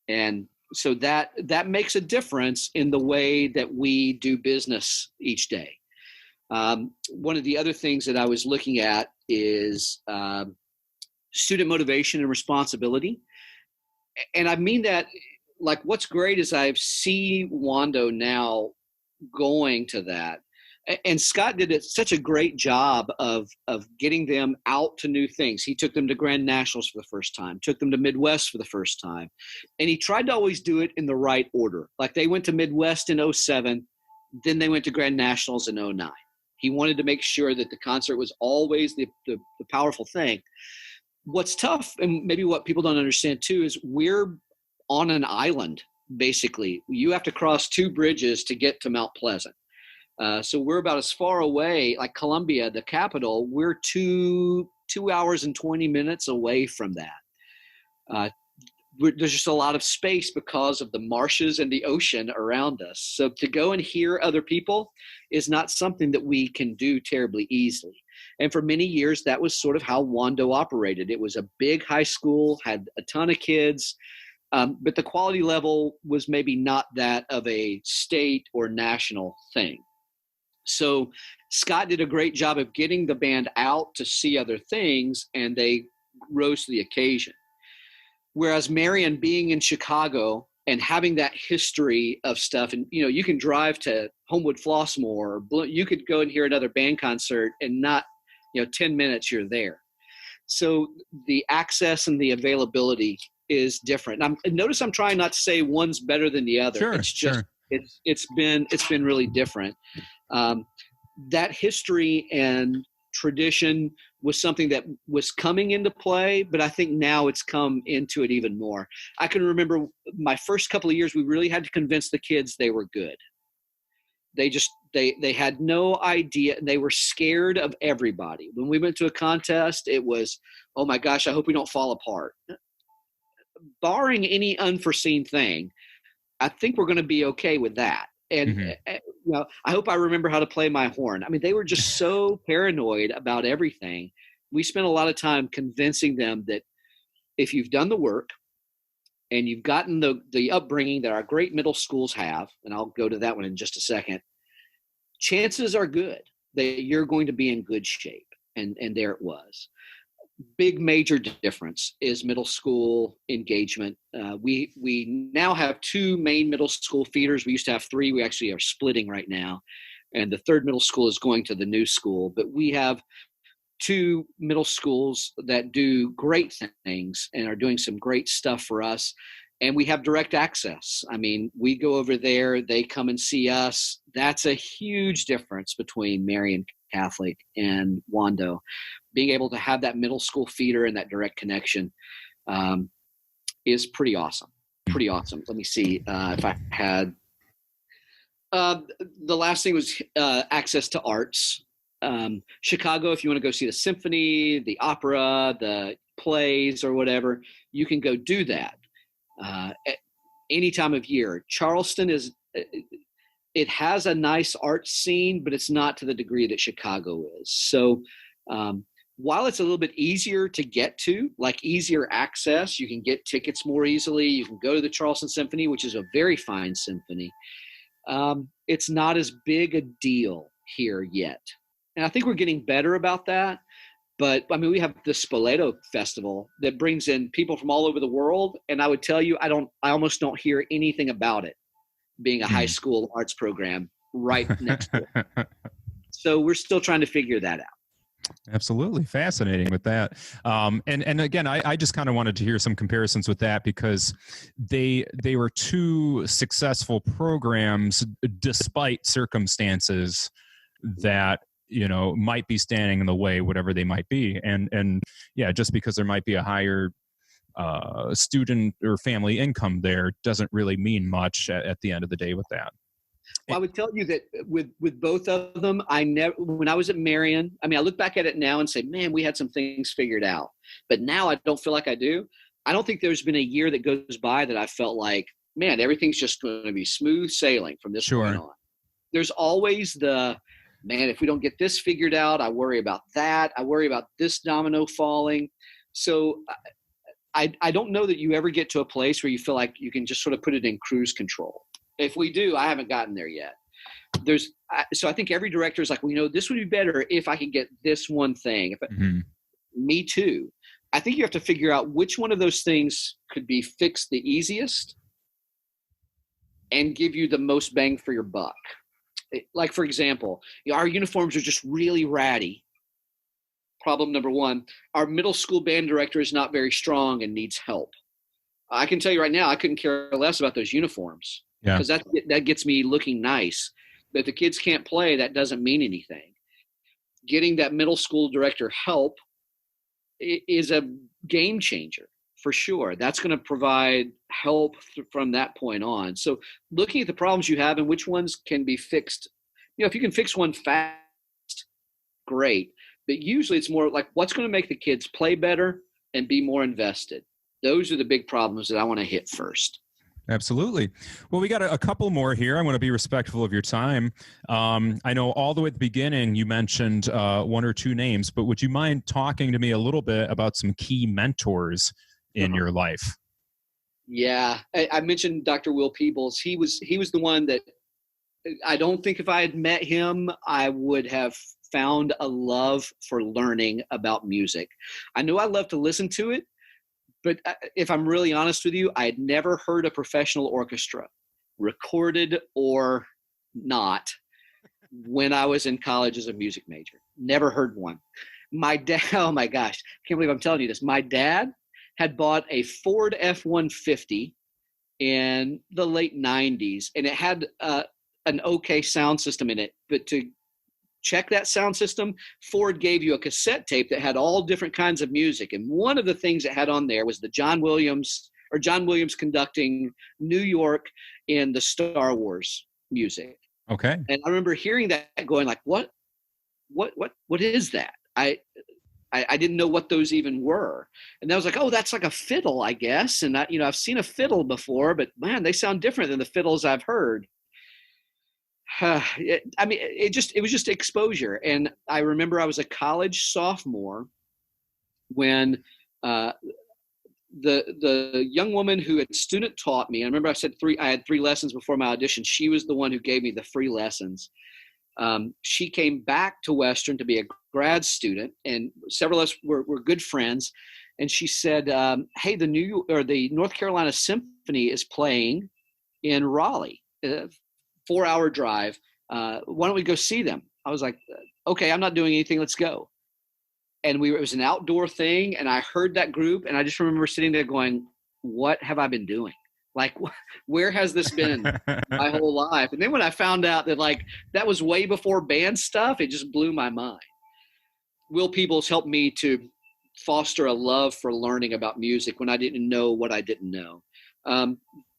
And so that makes a difference in the way that we do business each day. One of the other things that I was looking at is student motivation and responsibility. And I mean that, like, what's great is I see Wando now going to that. And Scott did such a great job of getting them out to new things. He took them to Grand Nationals for the first time, took them to Midwest for the first time. And he tried to always do it in the right order. Like, they went to Midwest in 2007, then they went to Grand Nationals in 2009. He wanted to make sure that the concert was always the powerful thing. What's tough, and maybe what people don't understand too, is we're on an island, basically. You have to cross 2 bridges to get to Mount Pleasant. So we're about as far away, like Columbia, the capital, we're 2 hours and 20 minutes away from that. There's just a lot of space because of the marshes and the ocean around us. So to go and hear other people is not something that we can do terribly easily. And for many years, that was sort of how Wando operated. It was a big high school, had a ton of kids, but the quality level was maybe not that of a state or national thing. So Scott did a great job of getting the band out to see other things, and they rose to the occasion. Whereas Marian being in Chicago and having that history of stuff, and, you know, you can drive to Homewood Flossmoor, or you could go and hear another band concert and not, 10 minutes you're there. So the access and the availability is different. Notice I'm trying not to say one's better than the other. Sure, it's just, sure. It's been really different. That history and tradition was something that was coming into play, but I think now it's come into it even more. I can remember my first couple of years, we really had to convince the kids they were good. They had no idea. They were scared of everybody. When we went to a contest, it was, oh my gosh, I hope we don't fall apart. Barring any unforeseen thing, I think we're going to be okay with that. And I hope I remember how to play my horn. I mean, they were just so paranoid about everything. We spent a lot of time convincing them that if you've done the work and you've gotten the upbringing that our great middle schools have, and I'll go to that one in just a second, chances are good that you're going to be in good shape. And there it was. Big major difference is middle school engagement. We now have 2 main middle school feeders. We used to have 3. We actually are splitting right now. And the 3rd middle school is going to the new school. But we have 2 middle schools that do great things and are doing some great stuff for us. And we have direct access. I mean, we go over there, they come and see us. That's a huge difference between Marian Catholic and Wando. Being able to have that middle school feeder and that direct connection is pretty awesome. Pretty awesome. Let me see if I had the last thing was access to arts. Chicago, if you want to go see the symphony, the opera, the plays or whatever, you can go do that at any time of year. Charleston is it has a nice art scene, but it's not to the degree that Chicago is. So while it's a little bit easier to get to, like easier access, you can get tickets more easily. You can go to the Charleston Symphony, which is a very fine symphony. It's not as big a deal here yet. And I think we're getting better about that. But I mean, we have the Spoleto Festival that brings in people from all over the world. And I would tell you, I almost don't hear anything about it being a high school arts program right next to it. So we're still trying to figure that out. Absolutely fascinating with that. And again, I just kind of wanted to hear some comparisons with that, because they were two successful programs despite circumstances that, you know, might be standing in the way, whatever they might be. And yeah, just because there might be a higher student or family income there doesn't really mean much at the end of the day with that. Well, I would tell you that with both of them, when I was at Marian, I mean, I look back at it now and say, man, we had some things figured out. But now I don't feel like I do. I don't think there's been a year that goes by that I felt like, man, everything's just going to be smooth sailing from this point on. There's always man, if we don't get this figured out, I worry about that. I worry about this domino falling. So I don't know that you ever get to a place where you feel like you can just sort of put it in cruise control. If we do, I haven't gotten there yet. So I think every director is like, well, you know, this would be better if I could get this one thing. Me too. I think you have to figure out which one of those things could be fixed the easiest and give you the most bang for your buck. Like, for example, our uniforms are just really ratty. Problem number one, our middle school band director is not very strong and needs help. I can tell you right now, I couldn't care less about those uniforms. Yeah. Because that gets me looking nice. But if the kids can't play, that doesn't mean anything. Getting that middle school director help is a game changer for sure. That's going to provide help from that point on. So looking at the problems you have and which ones can be fixed, you know, if you can fix one fast, great. But usually it's more like what's going to make the kids play better and be more invested. Those are the big problems that I want to hit first. Absolutely. Well, we got a couple more here. I want to be respectful of your time. I know all the way at the beginning you mentioned one or two names, but would you mind talking to me a little bit about some key mentors in your life? Yeah, I mentioned Dr. Will Peebles. He was the one that I don't think if I had met him, I would have found a love for learning about music. I knew I loved to listen to it. But if I'm really honest with you, I had never heard a professional orchestra, recorded or not, when I was in college as a music major. Never heard one. My dad, oh my gosh, I can't believe I'm telling you this. My dad had bought a Ford F-150 in the late 90s, and it had an okay sound system in it. But to check that sound system, Ford gave you a cassette tape that had all different kinds of music. And one of the things it had on there was the John Williams conducting New York in the Star Wars music. Okay. And I remember hearing that going like, what is that? I didn't know what those even were. And I was like, oh, that's like a fiddle, I guess. And I've seen a fiddle before, but man, they sound different than the fiddles I've heard. It was just exposure. And I remember I was a college sophomore when the young woman who had student taught me, I remember I said I had 3 lessons before my audition. She was the one who gave me the free lessons. She came back to Western to be a grad student, and several of us were good friends. And she said, hey, the North Carolina Symphony is playing in Raleigh. 4-hour drive. Why don't we go see them? I was like, okay, I'm not doing anything. Let's go. And it was an outdoor thing. And I heard that group. And I just remember sitting there going, what have I been doing? Like, where has this been my whole life? And then when I found out that like, that was way before band stuff, it just blew my mind. Will Peebles helped me to foster a love for learning about music when I didn't know what I didn't know.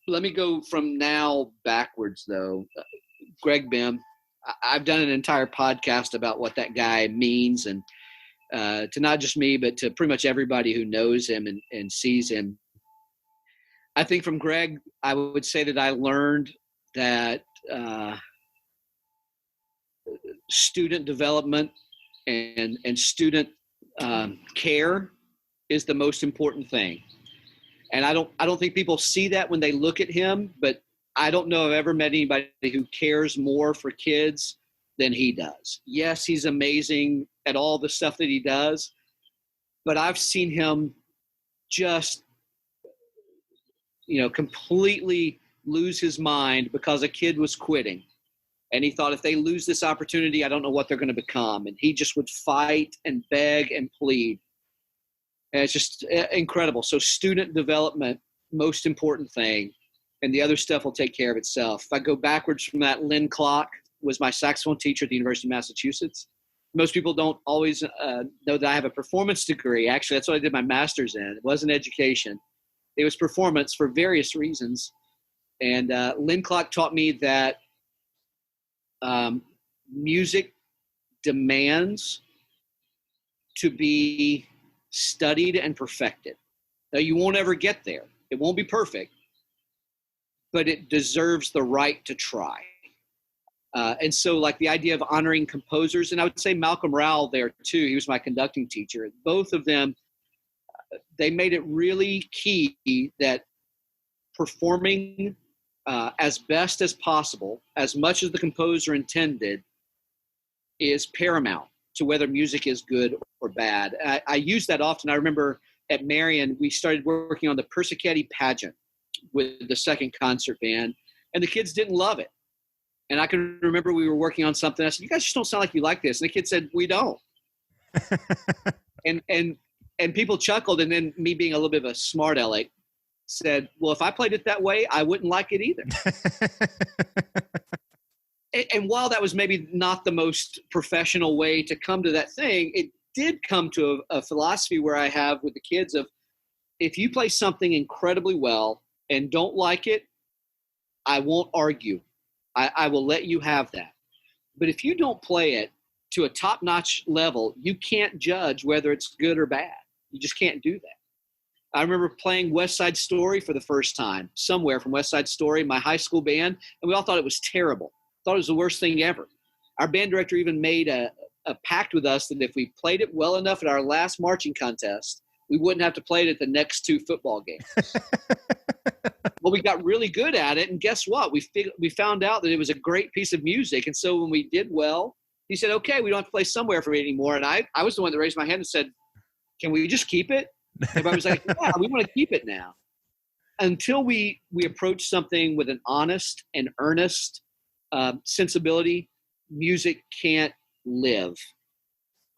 Let me go from now backwards, though. Greg Bim, I've done an entire podcast about what that guy means, and to not just me, but to pretty much everybody who knows him and sees him. I think from Greg, I would say that I learned that student development and student care is the most important thing. And I don't think people see that when they look at him, but I don't know if I've ever met anybody who cares more for kids than he does. Yes, he's amazing at all the stuff that he does, but I've seen him just, completely lose his mind because a kid was quitting. And he thought, if they lose this opportunity, I don't know what they're going to become. And he just would fight and beg and plead. And it's just incredible. So student development, most important thing. And the other stuff will take care of itself. If I go backwards from that, Lynn Clark was my saxophone teacher at the University of Massachusetts. Most people don't always know that I have a performance degree. Actually, that's what I did my master's in. It wasn't education. It was performance for various reasons. And Lynn Clark taught me that music demands to be studied and perfected. Now, you won't ever get there. It won't be perfect, but it deserves the right to try. And so like the idea of honoring composers, and I would say Malcolm Rowell there too, he was my conducting teacher. Both of them, they made it really key that performing as best as possible, as much as the composer intended, is paramount to whether music is good or bad. I use that often. I remember at Marian, we started working on the Persichetti pageant with the second concert band, and the kids didn't love it. And I can remember we were working on something. I said, "You guys just don't sound like you like this." And the kid said, "We don't." and people chuckled. And then me being a little bit of a smart aleck said, "Well, if I played it that way, I wouldn't like it either." And while that was maybe not the most professional way to come to that thing, it did come to a philosophy where I have with the kids of, if you play something incredibly well and don't like it, I won't argue. I will let you have that. But if you don't play it to a top-notch level, you can't judge whether it's good or bad. You just can't do that. I remember playing West Side Story for the first time, somewhere from West Side Story, my high school band, and we all thought it was terrible. Thought it was the worst thing ever. Our band director even made a pact with us that if we played it well enough at our last marching contest, we wouldn't have to play it at the next two football games. Well, we got really good at it, and guess what? We found out that it was a great piece of music, and so when we did well, he said, "Okay, we don't have to play somewhere for it anymore." And I was the one that raised my hand and said, "Can we just keep it?" Everybody was like, "Yeah, we want to keep it now." Until we approach something with an honest and earnest sensibility, music can't live.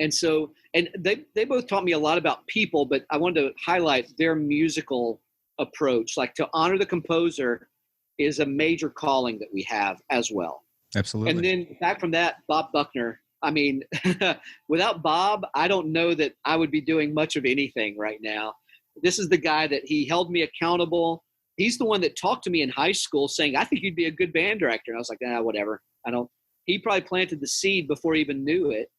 And so, and they both taught me a lot about people, but I wanted to highlight their musical approach. Like, to honor the composer is a major calling that we have as well. Absolutely. And then back from that, Bob Buckner. I mean, without Bob, I don't know that I would be doing much of anything right now. This is the guy that he held me accountable. He's the one that talked to me in high school saying, "I think you'd be a good band director." And I was like, whatever. He probably planted the seed before he even knew it.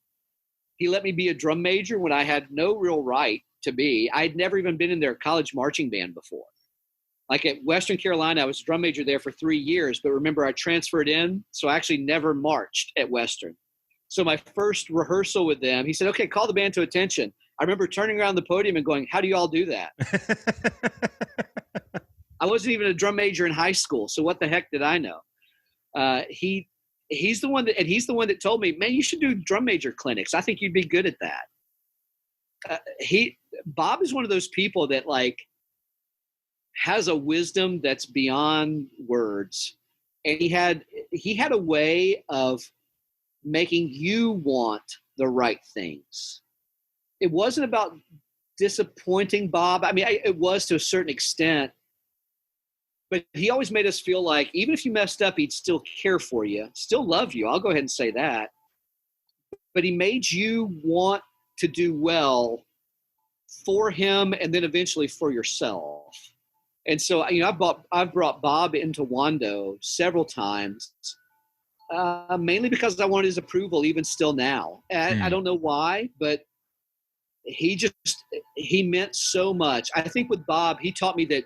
He let me be a drum major when I had no real right to be. I'd never even been in their college marching band before. Like at Western Carolina, I was a drum major there for 3 years, but remember, I transferred in, so I actually never marched at Western. So my first rehearsal with them, he said, "Okay, call the band to attention." I remember turning around the podium and going, "How do you all do that?" I wasn't even a drum major in high school, so what the heck did I know? He's the one that told me, "Man, you should do drum major clinics. I think you'd be good at that." Bob is one of those people that like has a wisdom that's beyond words, and he had a way of making you want the right things. It wasn't about disappointing Bob. I mean, it was to a certain extent. But he always made us feel like even if you messed up, he'd still care for you, still love you. I'll go ahead and say that. But he made you want to do well for him and then eventually for yourself. And so, I've brought Bob into Wando several times, mainly because I wanted his approval, even still now. I don't know why, but he meant so much. I think with Bob, he taught me that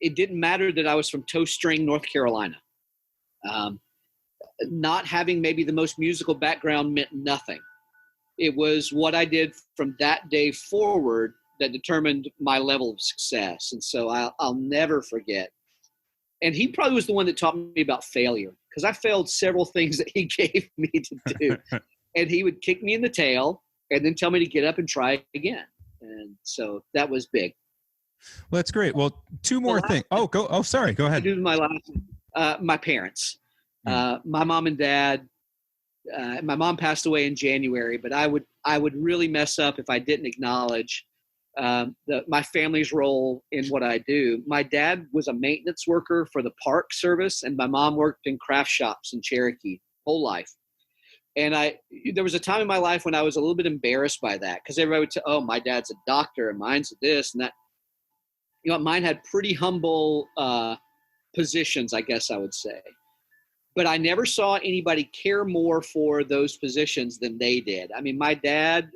it didn't matter that I was from Toe String, North Carolina. not having maybe the most musical background meant nothing. It was what I did from that day forward that determined my level of success. And so I'll never forget. And he probably was the one that taught me about failure, because I failed several things that he gave me to do. And he would kick me in the tail and then tell me to get up and try again. And so that was big. Well, that's great. Well, two more things. Oh, sorry. Go ahead. My last, my parents, my mom and dad. My mom passed away in January, but I would really mess up if I didn't acknowledge my family's role in what I do. My dad was a maintenance worker for the Park Service, and my mom worked in craft shops in Cherokee whole life. And there was a time in my life when I was a little bit embarrassed by that, because everybody would say, "Oh, my dad's a doctor and mine's this and that." You know, mine had pretty humble positions, I guess I would say. But I never saw anybody care more for those positions than they did. I mean, my dad,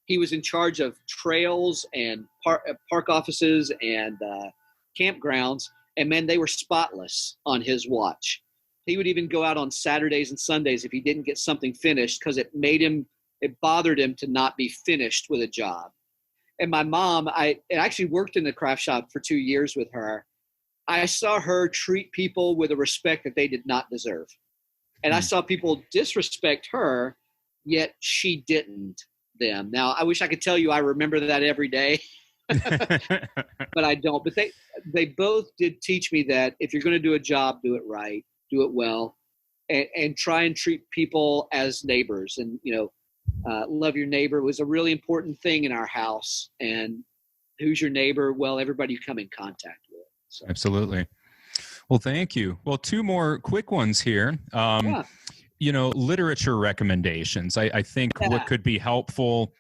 he was in charge of trails and park offices and campgrounds, and man, they were spotless on his watch. He would even go out on Saturdays and Sundays if he didn't get something finished, because it bothered him to not be finished with a job. And my mom, I actually worked in the craft shop for 2 years with her. I saw her treat people with a respect that they did not deserve. And I saw people disrespect her, yet she didn't them. Now, I wish I could tell you I remember that every day, but I don't. But they both did teach me that if you're going to do a job, do it right, do it well, and try and treat people as neighbors. And, love your neighbor was a really important thing in our house. And who's your neighbor? Well, everybody you come in contact with. So. Absolutely. Well, thank you. Well, two more quick ones here. Literature recommendations. I think what could be helpful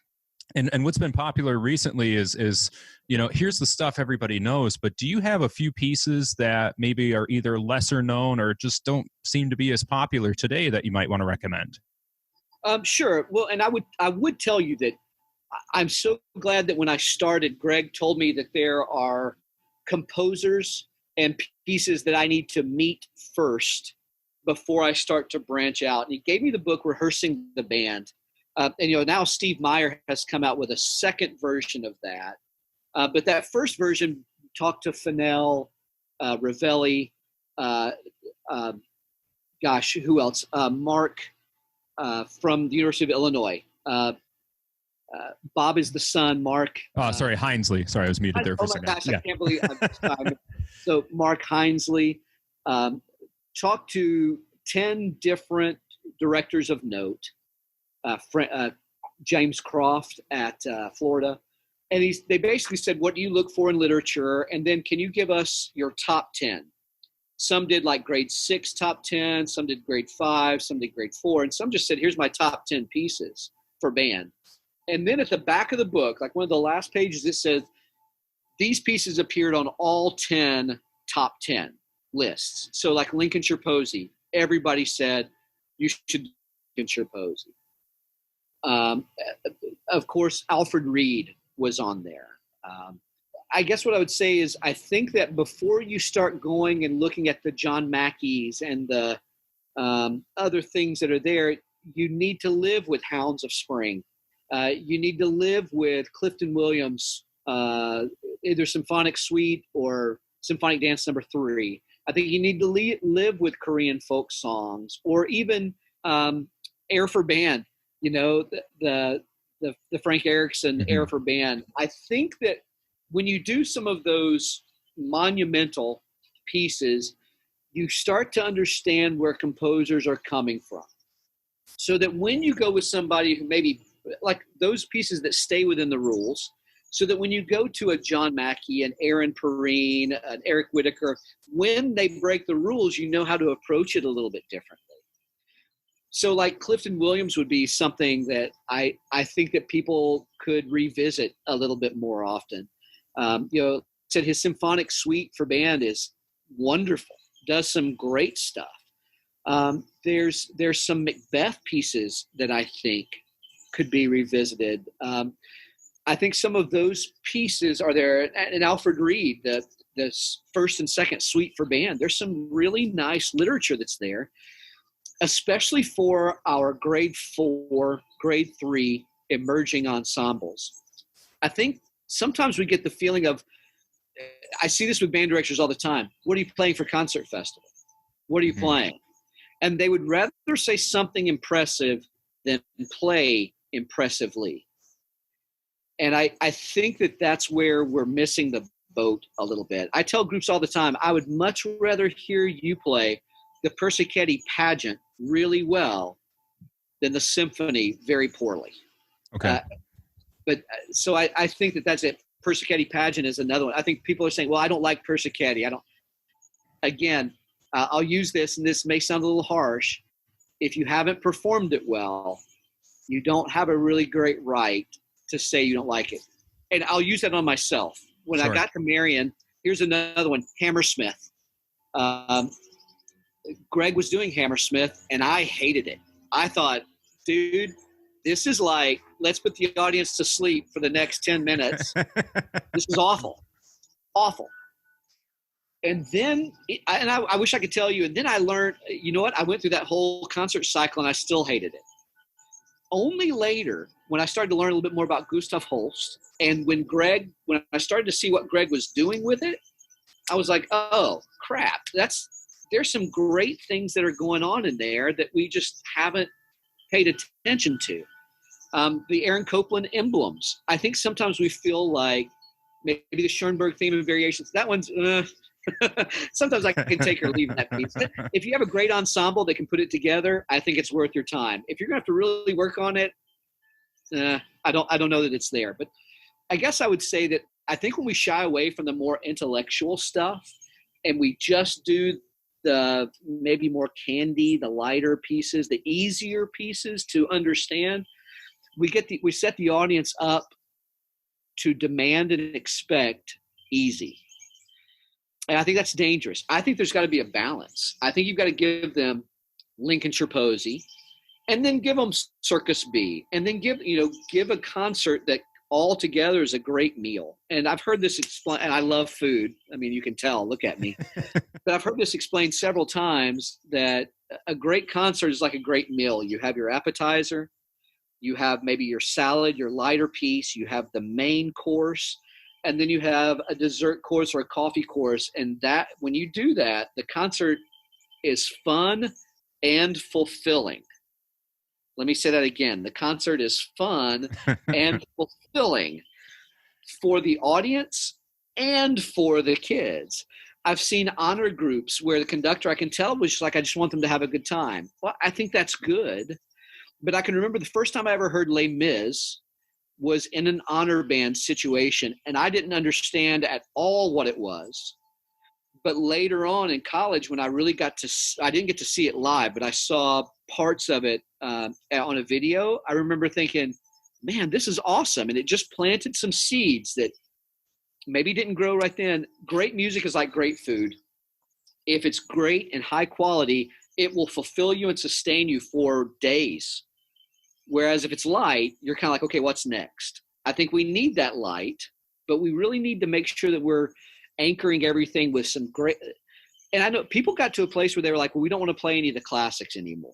and what's been popular recently is, here's the stuff everybody knows, but do you have a few pieces that maybe are either lesser known or just don't seem to be as popular today that you might want to recommend? Sure. Well, and I would tell you that I'm so glad that when I started, Greg told me that there are composers and pieces that I need to meet first before I start to branch out. And he gave me the book, Rehearsing the Band. And now Steve Meyer has come out with a second version of that. But that first version talked to Fennell, Ravelli, who else? Mark from the University of Illinois. Bob is the son, Mark. Sorry, Hinesley. Sorry, I was muted there for a second. Gosh, I can't believe I'm So Mark Hinesley talked to 10 different directors of note. James Croft at Florida. And they basically said, what do you look for in literature? And then can you give us your top 10? Some did like grade 6 top 10, some did grade 5, some did grade 4, and some just said, here's my top 10 pieces for band. And then at the back of the book, like one of the last pages, it says, these pieces appeared on all 10 top 10 lists. So like Lincolnshire Posy, everybody said, you should do Lincolnshire Posy. Of course, Alfred Reed was on there. I guess what I would say is I think that before you start going and looking at the John Mackeys and the other things that are there, you need to live with Hounds of Spring. You need to live with Clifton Williams, either Symphonic Suite or Symphonic Dance No. 3. I think you need to live with Korean folk songs, or even Air for Band. The Frank Erickson Air for Band. I think that when you do some of those monumental pieces, you start to understand where composers are coming from. So that when you go with somebody who maybe like those pieces that stay within the rules, so that when you go to a John Mackey, an Aaron Perrine, an Eric Whitaker, when they break the rules, you know how to approach it a little bit differently. So like Clifton Williams would be something that I think that people could revisit a little bit more often. Said his Symphonic Suite for band is wonderful, does some great stuff. There's some Macbeth pieces that I think could be revisited. I think some of those pieces are there. And Alfred Reed, the first and second suite for band, there's some really nice literature that's there. especially for our grade 4, grade 3 emerging ensembles. I think sometimes we get the feeling of, I see this with band directors all the time. What are you playing for concert festival? What are you playing? And they would rather say something impressive than play impressively. And I think that that's where we're missing the boat a little bit. I tell groups all the time, I would much rather hear you play the Persichetti pageant really well than the symphony very poorly. Okay. So I think that that's it. Persichetti pageant is another one. I think people are saying, well, I don't like Persichetti. Again, I'll use this, and this may sound a little harsh. If you haven't performed it well, you don't have a really great right to say you don't like it. And I'll use that on myself. When I got to Marian, here's another one, Hammersmith. Greg was doing Hammersmith, and I hated it. I thought, dude, this is like, let's put the audience to sleep for the next 10 minutes. This is awful. Awful. And then, I wish I could tell you, and then I learned, you know what? I went through that whole concert cycle, and I still hated it. Only later, when I started to learn a little bit more about Gustav Holst, and when I started to see what Greg was doing with it, I was like, oh, crap. There's some great things that are going on in there that we just haven't paid attention to. The Aaron Copland emblems. I think sometimes we feel like maybe the Schoenberg theme and variations, that one's, sometimes I can take or leave that piece. If you have a great ensemble that can put it together, I think it's worth your time. If you're going to have to really work on it, I don't know that it's there. But I guess I would say that I think when we shy away from the more intellectual stuff and we just do the maybe more candy, the lighter pieces, the easier pieces to understand, we set the audience up to demand and expect easy. And I think that's dangerous. I think there's got to be a balance. I think you've got to give them Lincolnshire Posy, and then give them Circus B, and then give a concert that altogether is a great meal. And I've heard this explained, and I love food. I mean, you can tell, look at me. But I've heard this explained several times that a great concert is like a great meal. You have your appetizer, you have maybe your salad, your lighter piece, you have the main course, and then you have a dessert course or a coffee course. And that, when you do that, the concert is fun and fulfilling. Let me say that again. The concert is fun and fulfilling for the audience and for the kids. I've seen honor groups where the conductor, I can tell, was just like, I just want them to have a good time. Well, I think that's good. But I can remember the first time I ever heard Les Mis was in an honor band situation, and I didn't understand at all what it was. But later on in college, when I really I didn't get to see it live, but I saw parts of it on a video, I remember thinking, man, this is awesome. And it just planted some seeds that maybe didn't grow right then. Great music is like great food. If it's great and high quality, it will fulfill you and sustain you for days. Whereas if it's light, you're kind of like, okay, what's next? I think we need that light, but we really need to make sure that we're anchoring everything with some great, and I know people got to a place where they were like, well, we don't want to play any of the classics anymore.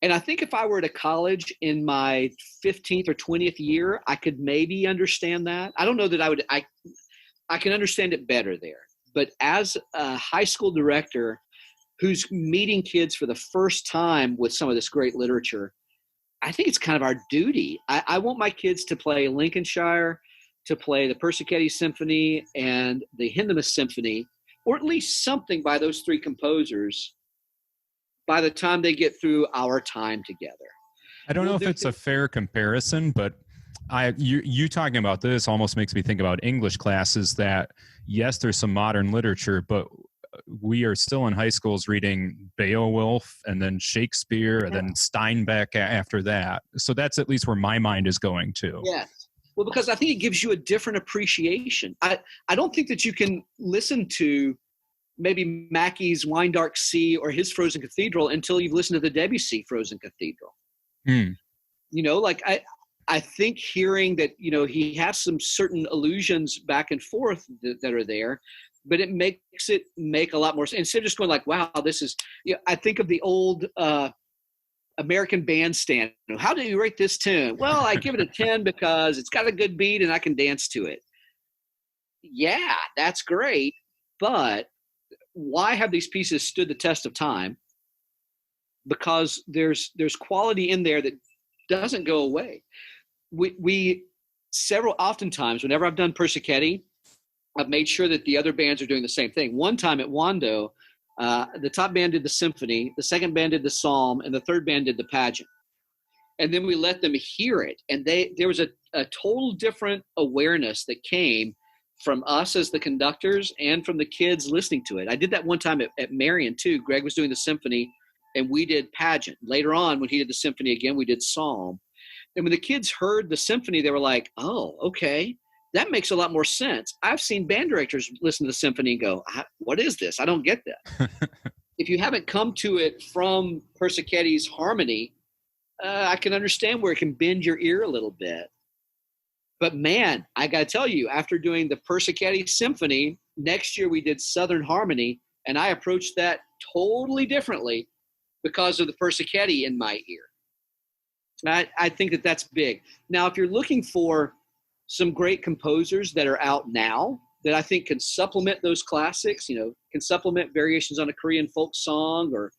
And I think if I were at a college in my 15th or 20th year, I could maybe understand that. I don't know that I can understand it better there. But as a high school director who's meeting kids for the first time with some of this great literature, I think it's kind of our duty. I want my kids to play Lincolnshire, to play the Persichetti Symphony and the Hindemith Symphony, or at least something by those three composers by the time they get through our time together. I don't know if it's a fair comparison, but you talking about this almost makes me think about English classes that, yes, there's some modern literature, but we are still in high schools reading Beowulf and then Shakespeare and then Steinbeck after that. So that's at least where my mind is going to. Yeah. Well, because I think it gives you a different appreciation. I don't think that you can listen to maybe Mackey's Wine Dark Sea or his Frozen Cathedral until you've listened to the Debussy Frozen Cathedral. You know, like I think hearing that, you know, he has some certain allusions back and forth that are there, but it makes it make a lot more sense. Instead of just going like, wow, this is, I think of the old American Bandstand. How do you rate this tune? Well, I give it a 10 because it's got a good beat and I can dance to it. Yeah, that's great. But why have these pieces stood the test of time? Because there's quality in there that doesn't go away. Oftentimes, whenever I've done Persichetti, I've made sure that the other bands are doing the same thing. One time at Wando, the top band did the symphony, the second band did the psalm, and the third band did the pageant. And then we let them hear it. And there was a total different awareness that came from us as the conductors and from the kids listening to it. I did that one time at Marian too. Greg was doing the symphony and we did pageant. Later on, when he did the symphony again, we did psalm. And when the kids heard the symphony, they were like, oh, okay, that makes a lot more sense. I've seen band directors listen to the symphony and go, what is this? I don't get that. If you haven't come to it from Persichetti's harmony, I can understand where it can bend your ear a little bit. But man, I got to tell you, after doing the Persichetti Symphony, next year we did Southern Harmony, and I approached that totally differently because of the Persichetti in my ear. I think that that's big. Now, if you're looking for some great composers that are out now that I think can supplement those classics, can supplement variations on a Korean folk song or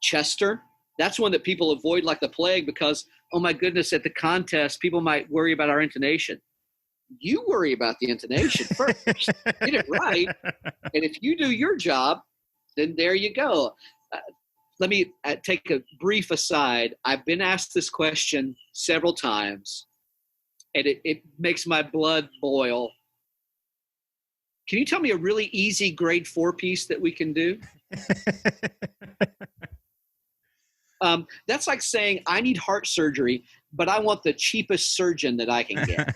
Chester, that's one that people avoid like the plague because, oh my goodness, at the contest, people might worry about our intonation. You worry about the intonation first. Get it right. And if you do your job, then there you go. Let me take a brief aside. I've been asked this question several times, and it makes my blood boil. Can you tell me a really easy grade 4 piece that we can do? That's like saying I need heart surgery, but I want the cheapest surgeon that I can get.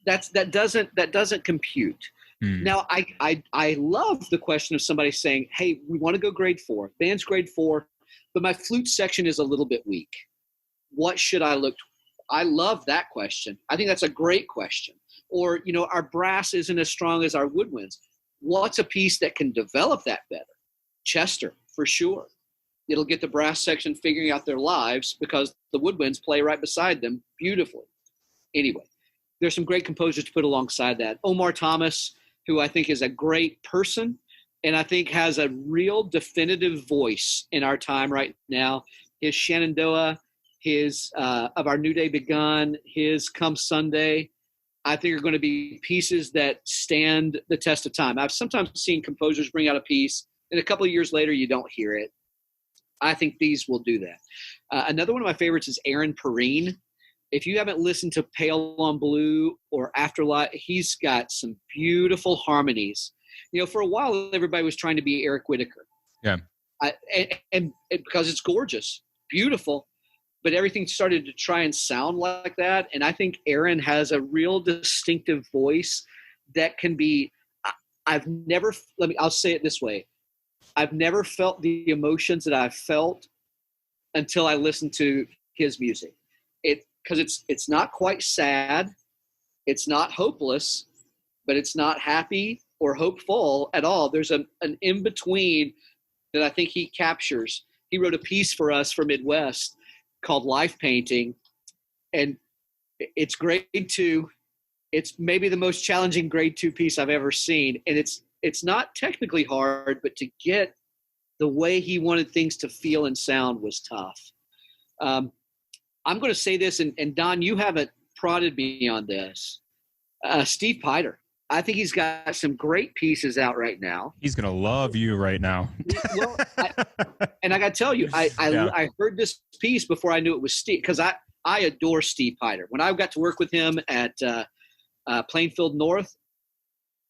That doesn't compute. Now, I love the question of somebody saying, hey, we want to go grade 4. Band's grade 4, but my flute section is a little bit weak. What should I look? I love that question. I think that's a great question. Or, our brass isn't as strong as our woodwinds. What's a piece that can develop that better? Chester, for sure. It'll get the brass section figuring out their lives because the woodwinds play right beside them beautifully. Anyway, there's some great composers to put alongside that. Omar Thomas, who I think is a great person and I think has a real definitive voice in our time right now. His Shenandoah, his Of Our New Day Begun, his Come Sunday, I think are going to be pieces that stand the test of time. I've sometimes seen composers bring out a piece and a couple of years later, you don't hear it. I think these will do that. Another one of my favorites is Aaron Perrine. If you haven't listened to Pale on Blue or Afterlife, he's got some beautiful harmonies. For a while, everybody was trying to be Eric Whitacre. Yeah. And because it's gorgeous, beautiful, but everything started to try and sound like that. And I think Aaron has a real distinctive voice that can be, I'll say it this way. I've never felt the emotions that I've felt until I listened to his music. Because it's not quite sad, it's not hopeless, but it's not happy or hopeful at all. There's an in-between that I think he captures. He wrote a piece for us for Midwest called Life Painting, and it's grade 2. It's maybe the most challenging grade 2 piece I've ever seen, and it's not technically hard, but to get the way he wanted things to feel and sound was tough. I'm going to say this, and Don, you haven't prodded me on this. Steve Piter. I think he's got some great pieces out right now. He's going to love you right now. Well, I got to tell you, I heard this piece before I knew it was Steve, because I adore Steve Piter. When I got to work with him at Plainfield North,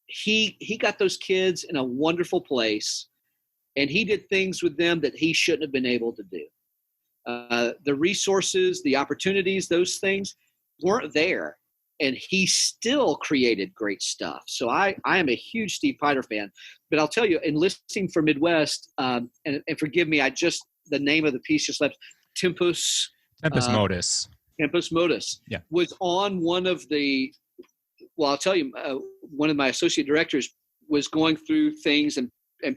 he got those kids in a wonderful place, and he did things with them that he shouldn't have been able to do. The resources, the opportunities, those things weren't there, and he still created great stuff. So I am a huge Steve Piter fan. But I'll tell you, in listening for Midwest, and forgive me, the name of the piece just left, Tempus Modus. Tempus Modus, yeah, was on one of the well, I'll tell you, one of my associate directors was going through things and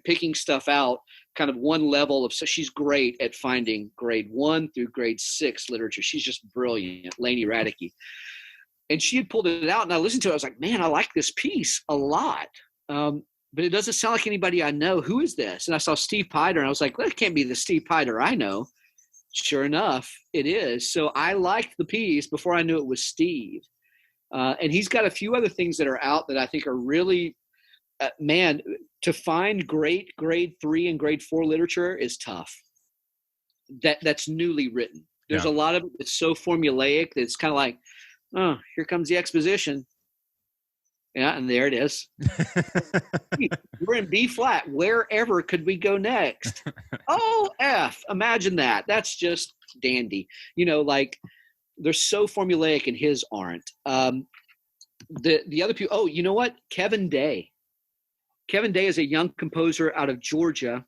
picking stuff out, kind of one level of, so she's great at finding grade 1 through grade 6 literature. She's just brilliant, Lainey Radicke. And she had pulled it out, and I listened to it. I was like, man, I like this piece a lot. But it doesn't sound like anybody I know. Who is this? And I saw Steve Piter, and I was like, well, it can't be the Steve Piter I know. Sure enough, it is. So I liked the piece before I knew it was Steve. And he's got a few other things that are out that I think are really, man, to find great grade 3 and grade 4 literature is tough. That's newly written. There's a lot of it that's so formulaic that it's kind of like, oh, here comes the exposition. Yeah, and there it is. We're in B flat. Wherever could we go next? Oh, F. Imagine that. That's just dandy. You know, like they're so formulaic and his aren't. The other people, oh, you know what? Kevin Day. Kevin Day is a young composer out of Georgia.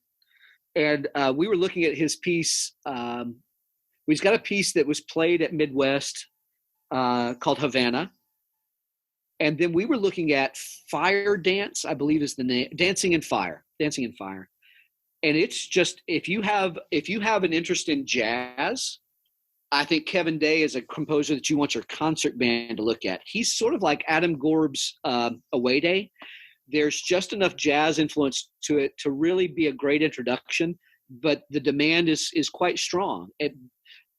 And we were looking at his piece. He's got a piece that was played at Midwest called Havana. And then we were looking at Fire Dance, I believe is the name, Dancing in Fire. And it's just, if you have an interest in jazz, I think Kevin Day is a composer that you want your concert band to look at. He's sort of like Adam Gorb's Away Day. There's just enough jazz influence to it to really be a great introduction, but the demand is quite strong.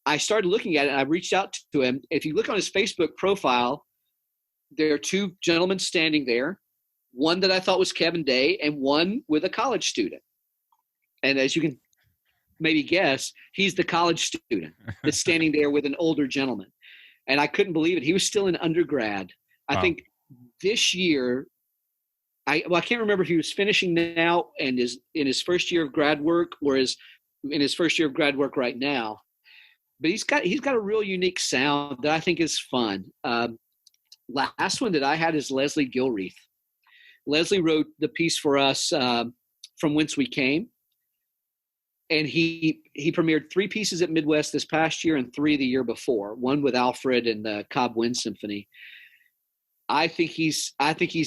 I started looking at it, and I reached out to him. If you look on his Facebook profile, there are 2 gentlemen standing there, one that I thought was Kevin Day and one with a college student. And as you can maybe guess, he's the college student that's standing there with an older gentleman. And I couldn't believe it. He was still in undergrad. I think this year, I can't remember if he was finishing now and is in his first year of grad work or is in his first year of grad work right now. But he's got a real unique sound that I think is fun. Last one that I had is Leslie Gilreath. Leslie wrote the piece for us From Whence We Came. And he premiered 3 pieces at Midwest this past year and 3 the year before, one with Alfred and the Cobb Wind Symphony. I think he's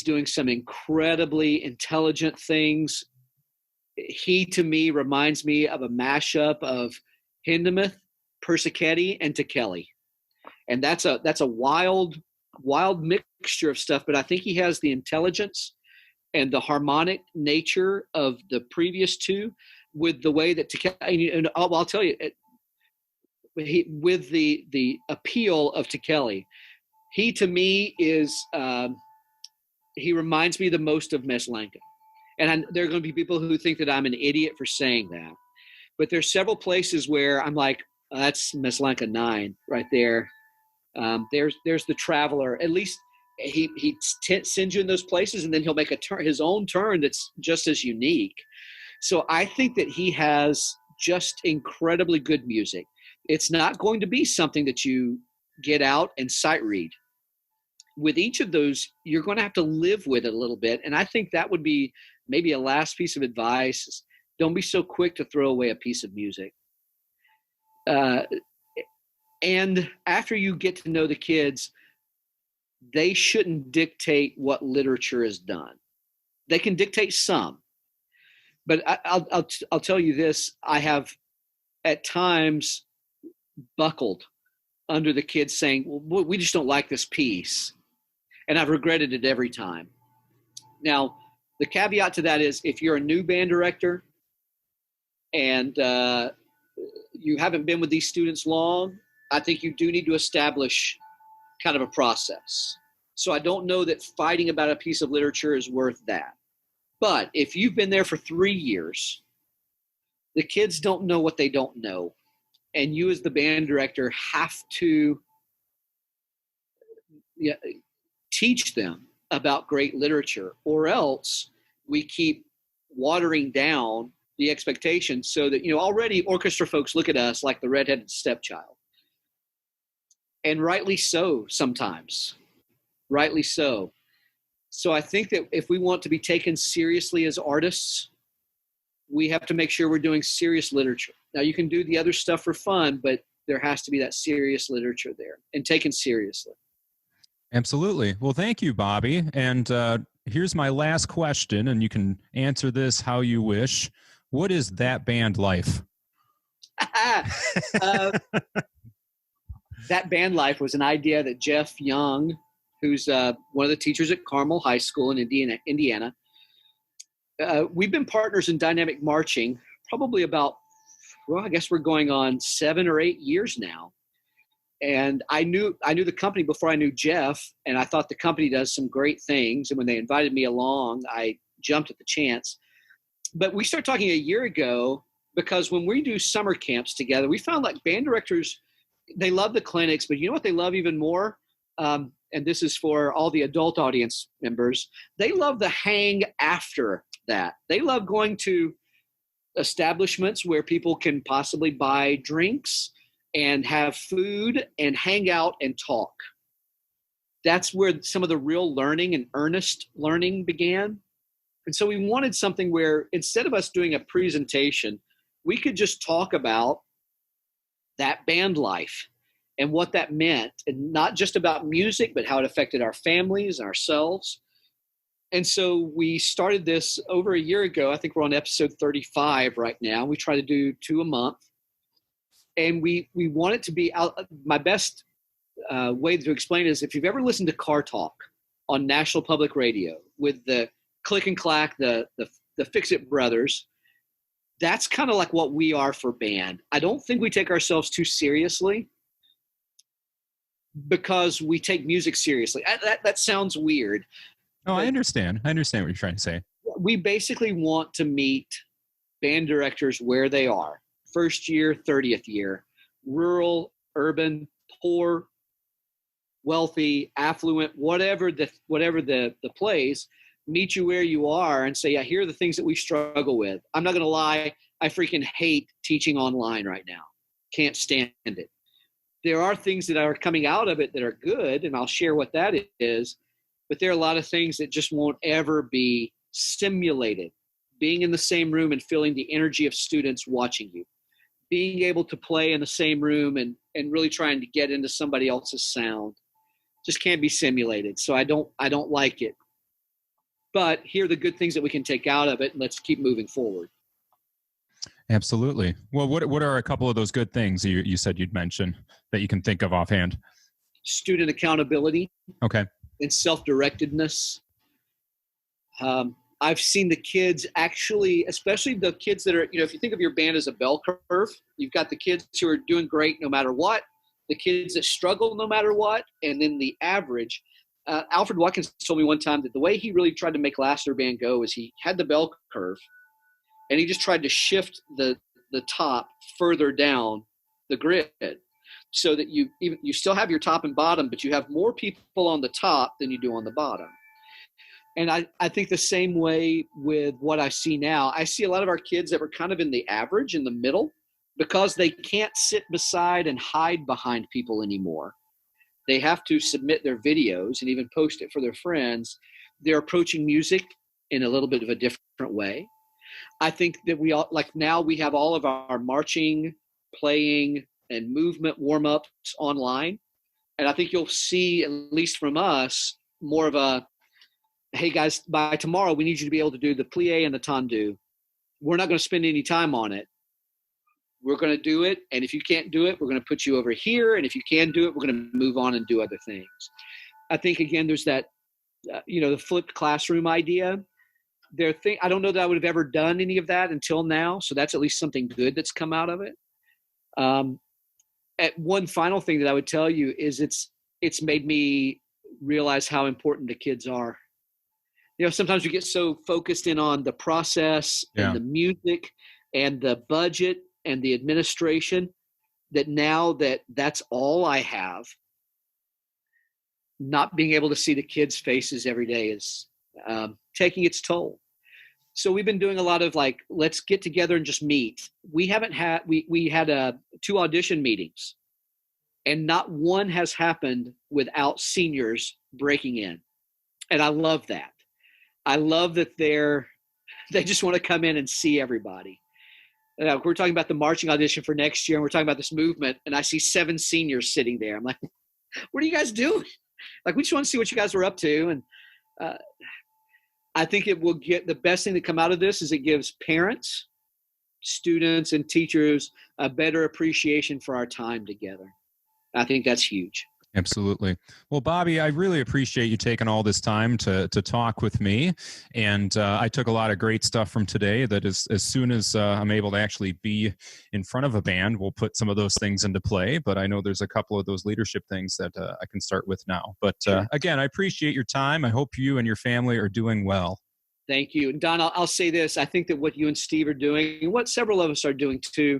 doing some incredibly intelligent things. He, to me, reminds me of a mashup of Hindemith, Persichetti, and Tekeli. And that's a wild mixture of stuff, but I think he has the intelligence and the harmonic nature of the previous 2 with the way that Tekeli, and I'll tell you, with the appeal of Tekeli, he to me is, he reminds me the most of Meslenka. And there are going to be people who think that I'm an idiot for saying that, but there's several places where I'm like, oh, that's Meslenka 9 right there. There's the Traveler. At least he sends you in those places, and then he'll make his own turn that's just as unique. So I think that he has just incredibly good music. It's not going to be something that you get out and sight read. With each of those, you're going to have to live with it a little bit. And I think that would be maybe a last piece of advice. Don't be so quick to throw away a piece of music. And after you get to know the kids, they shouldn't dictate what literature is done. They can dictate some. But I'll tell you this, I have at times buckled under the kids saying, well, we just don't like this piece. And I've regretted it every time. Now, the caveat to that is if you're a new band director and you haven't been with these students long, I think you do need to establish kind of a process. So I don't know that fighting about a piece of literature is worth that. But if you've been there for 3 years, the kids don't know what they don't know. And you as the band director have to teach them about great literature, or else we keep watering down the expectations so that, already orchestra folks look at us like the redheaded stepchild. And rightly so sometimes. Rightly so. So I think that if we want to be taken seriously as artists, we have to make sure we're doing serious literature. Now, you can do the other stuff for fun, but there has to be that serious literature there and taken seriously. Absolutely. Well, thank you, Bobby. And here's my last question, and you can answer this how you wish. What is that band life? That band life was an idea that Jeff Young, who's one of the teachers at Carmel High School in Indiana. We've been partners in dynamic marching probably about, I guess we're going on 7 or 8 years now. And I knew the company before I knew Jeff, and I thought the company does some great things. And when they invited me along, I jumped at the chance. But we started talking a year ago because when we do summer camps together, we found like band directors, they love the clinics, but you know what they love even more? And this is for all the adult audience members. They love the hang after that. They love going to establishments where people can possibly buy drinks and have food and hang out and talk. That's where some of the real learning and earnest learning began. And so we wanted something where instead of us doing a presentation, we could just talk about that band life and what that meant, and not just about music, but how it affected our families and ourselves. And so we started this over a year ago. I think we're on episode 35 right now. We try to do 2 a month. And we want it to be out. My best way to explain it is if you've ever listened to Car Talk on National Public Radio with the Click and Clack, the Fix-It brothers, that's kind of like what we are for band. I don't think we take ourselves too seriously because we take music seriously. That sounds weird. Oh, I understand. I understand what you're trying to say. We basically want to meet band directors where they are. First year, 30th year, rural, urban, poor, wealthy, affluent, whatever the place, meet you where you are and say, yeah, here are the things that we struggle with. I'm not going to lie. I freaking hate teaching online right now. Can't stand it. There are things that are coming out of it that are good, and I'll share what that is. But there are a lot of things that just won't ever be simulated. Being in the same room and feeling the energy of students watching you. Being able to play in the same room and really trying to get into somebody else's sound just can't be simulated. So I don't like it. But here are the good things that we can take out of it, and let's keep moving forward. Absolutely. Well, what are a couple of those good things you said you'd mention that you can think of offhand? Student accountability. Okay. And self-directedness. I've seen the kids actually, especially the kids that are, if you think of your band as a bell curve, you've got the kids who are doing great no matter what, the kids that struggle no matter what, and then the average. Alfred Watkins told me one time that the way he really tried to make Lassiter Band go is he had the bell curve, and he just tried to shift the top further down the grid so that you still have your top and bottom, but you have more people on the top than you do on the bottom. And I think the same way with what I see now. I see a lot of our kids that were kind of in the average, in the middle, because they can't sit beside and hide behind people anymore. They have to submit their videos and even post it for their friends. They're approaching music in a little bit of a different way. I think that we all, like now we have all of our marching, playing, and movement warm-ups online. And I think you'll see, at least from us, more of a, hey guys, by tomorrow, we need you to be able to do the plie and the tendu. We're not going to spend any time on it. We're going to do it. And if you can't do it, we're going to put you over here. And if you can do it, we're going to move on and do other things. I think, again, there's that, the flipped classroom idea. I don't know that I would have ever done any of that until now. So that's at least something good that's come out of it. One final thing that I would tell you is it's made me realize how important the kids are. Sometimes we get so focused in on the process and the music and the budget and the administration that now that's all I have, not being able to see the kids' faces every day is taking its toll. So we've been doing a lot of let's get together and just meet. We had 2 audition meetings, and not one has happened without seniors breaking in. And I love that. I love that they just want to come in and see everybody. We're talking about the marching audition for next year, and we're talking about this movement, and I see 7 seniors sitting there. I'm like, what are you guys doing? Like, we just want to see what you guys were up to. And I think it will get the best thing to come out of this is it gives parents, students, and teachers a better appreciation for our time together. I think that's huge. Absolutely. Well, Bobby, I really appreciate you taking all this time to talk with me. And I took a lot of great stuff from today that as soon as I'm able to actually be in front of a band, we'll put some of those things into play. But I know there's a couple of those leadership things that I can start with now. But again, I appreciate your time. I hope you and your family are doing well. Thank you. And Don, I'll say this. I think that what you and Steve are doing, and what several of us are doing too,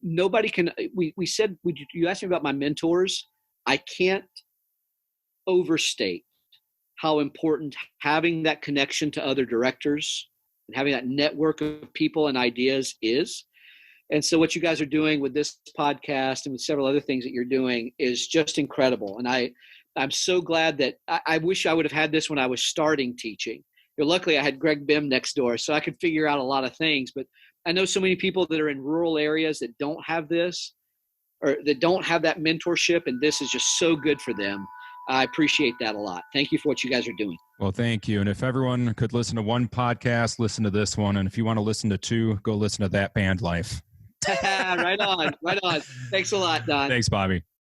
nobody can, we said, you asked me about my mentors. I can't overstate how important having that connection to other directors and having that network of people and ideas is. And so what you guys are doing with this podcast and with several other things that you're doing is just incredible. And I'm so glad that I wish I would have had this when I was starting teaching. Luckily, I had Greg Bim next door, so I could figure out a lot of things. But I know so many people that are in rural areas that don't have this, or that don't have that mentorship, and this is just so good for them. I appreciate that a lot. Thank you for what you guys are doing. Well, thank you. And if everyone could listen to one podcast, listen to this one. And if you want to listen to two, go listen to That Band Life. Right on. Right on. Thanks a lot, Don. Thanks, Bobby.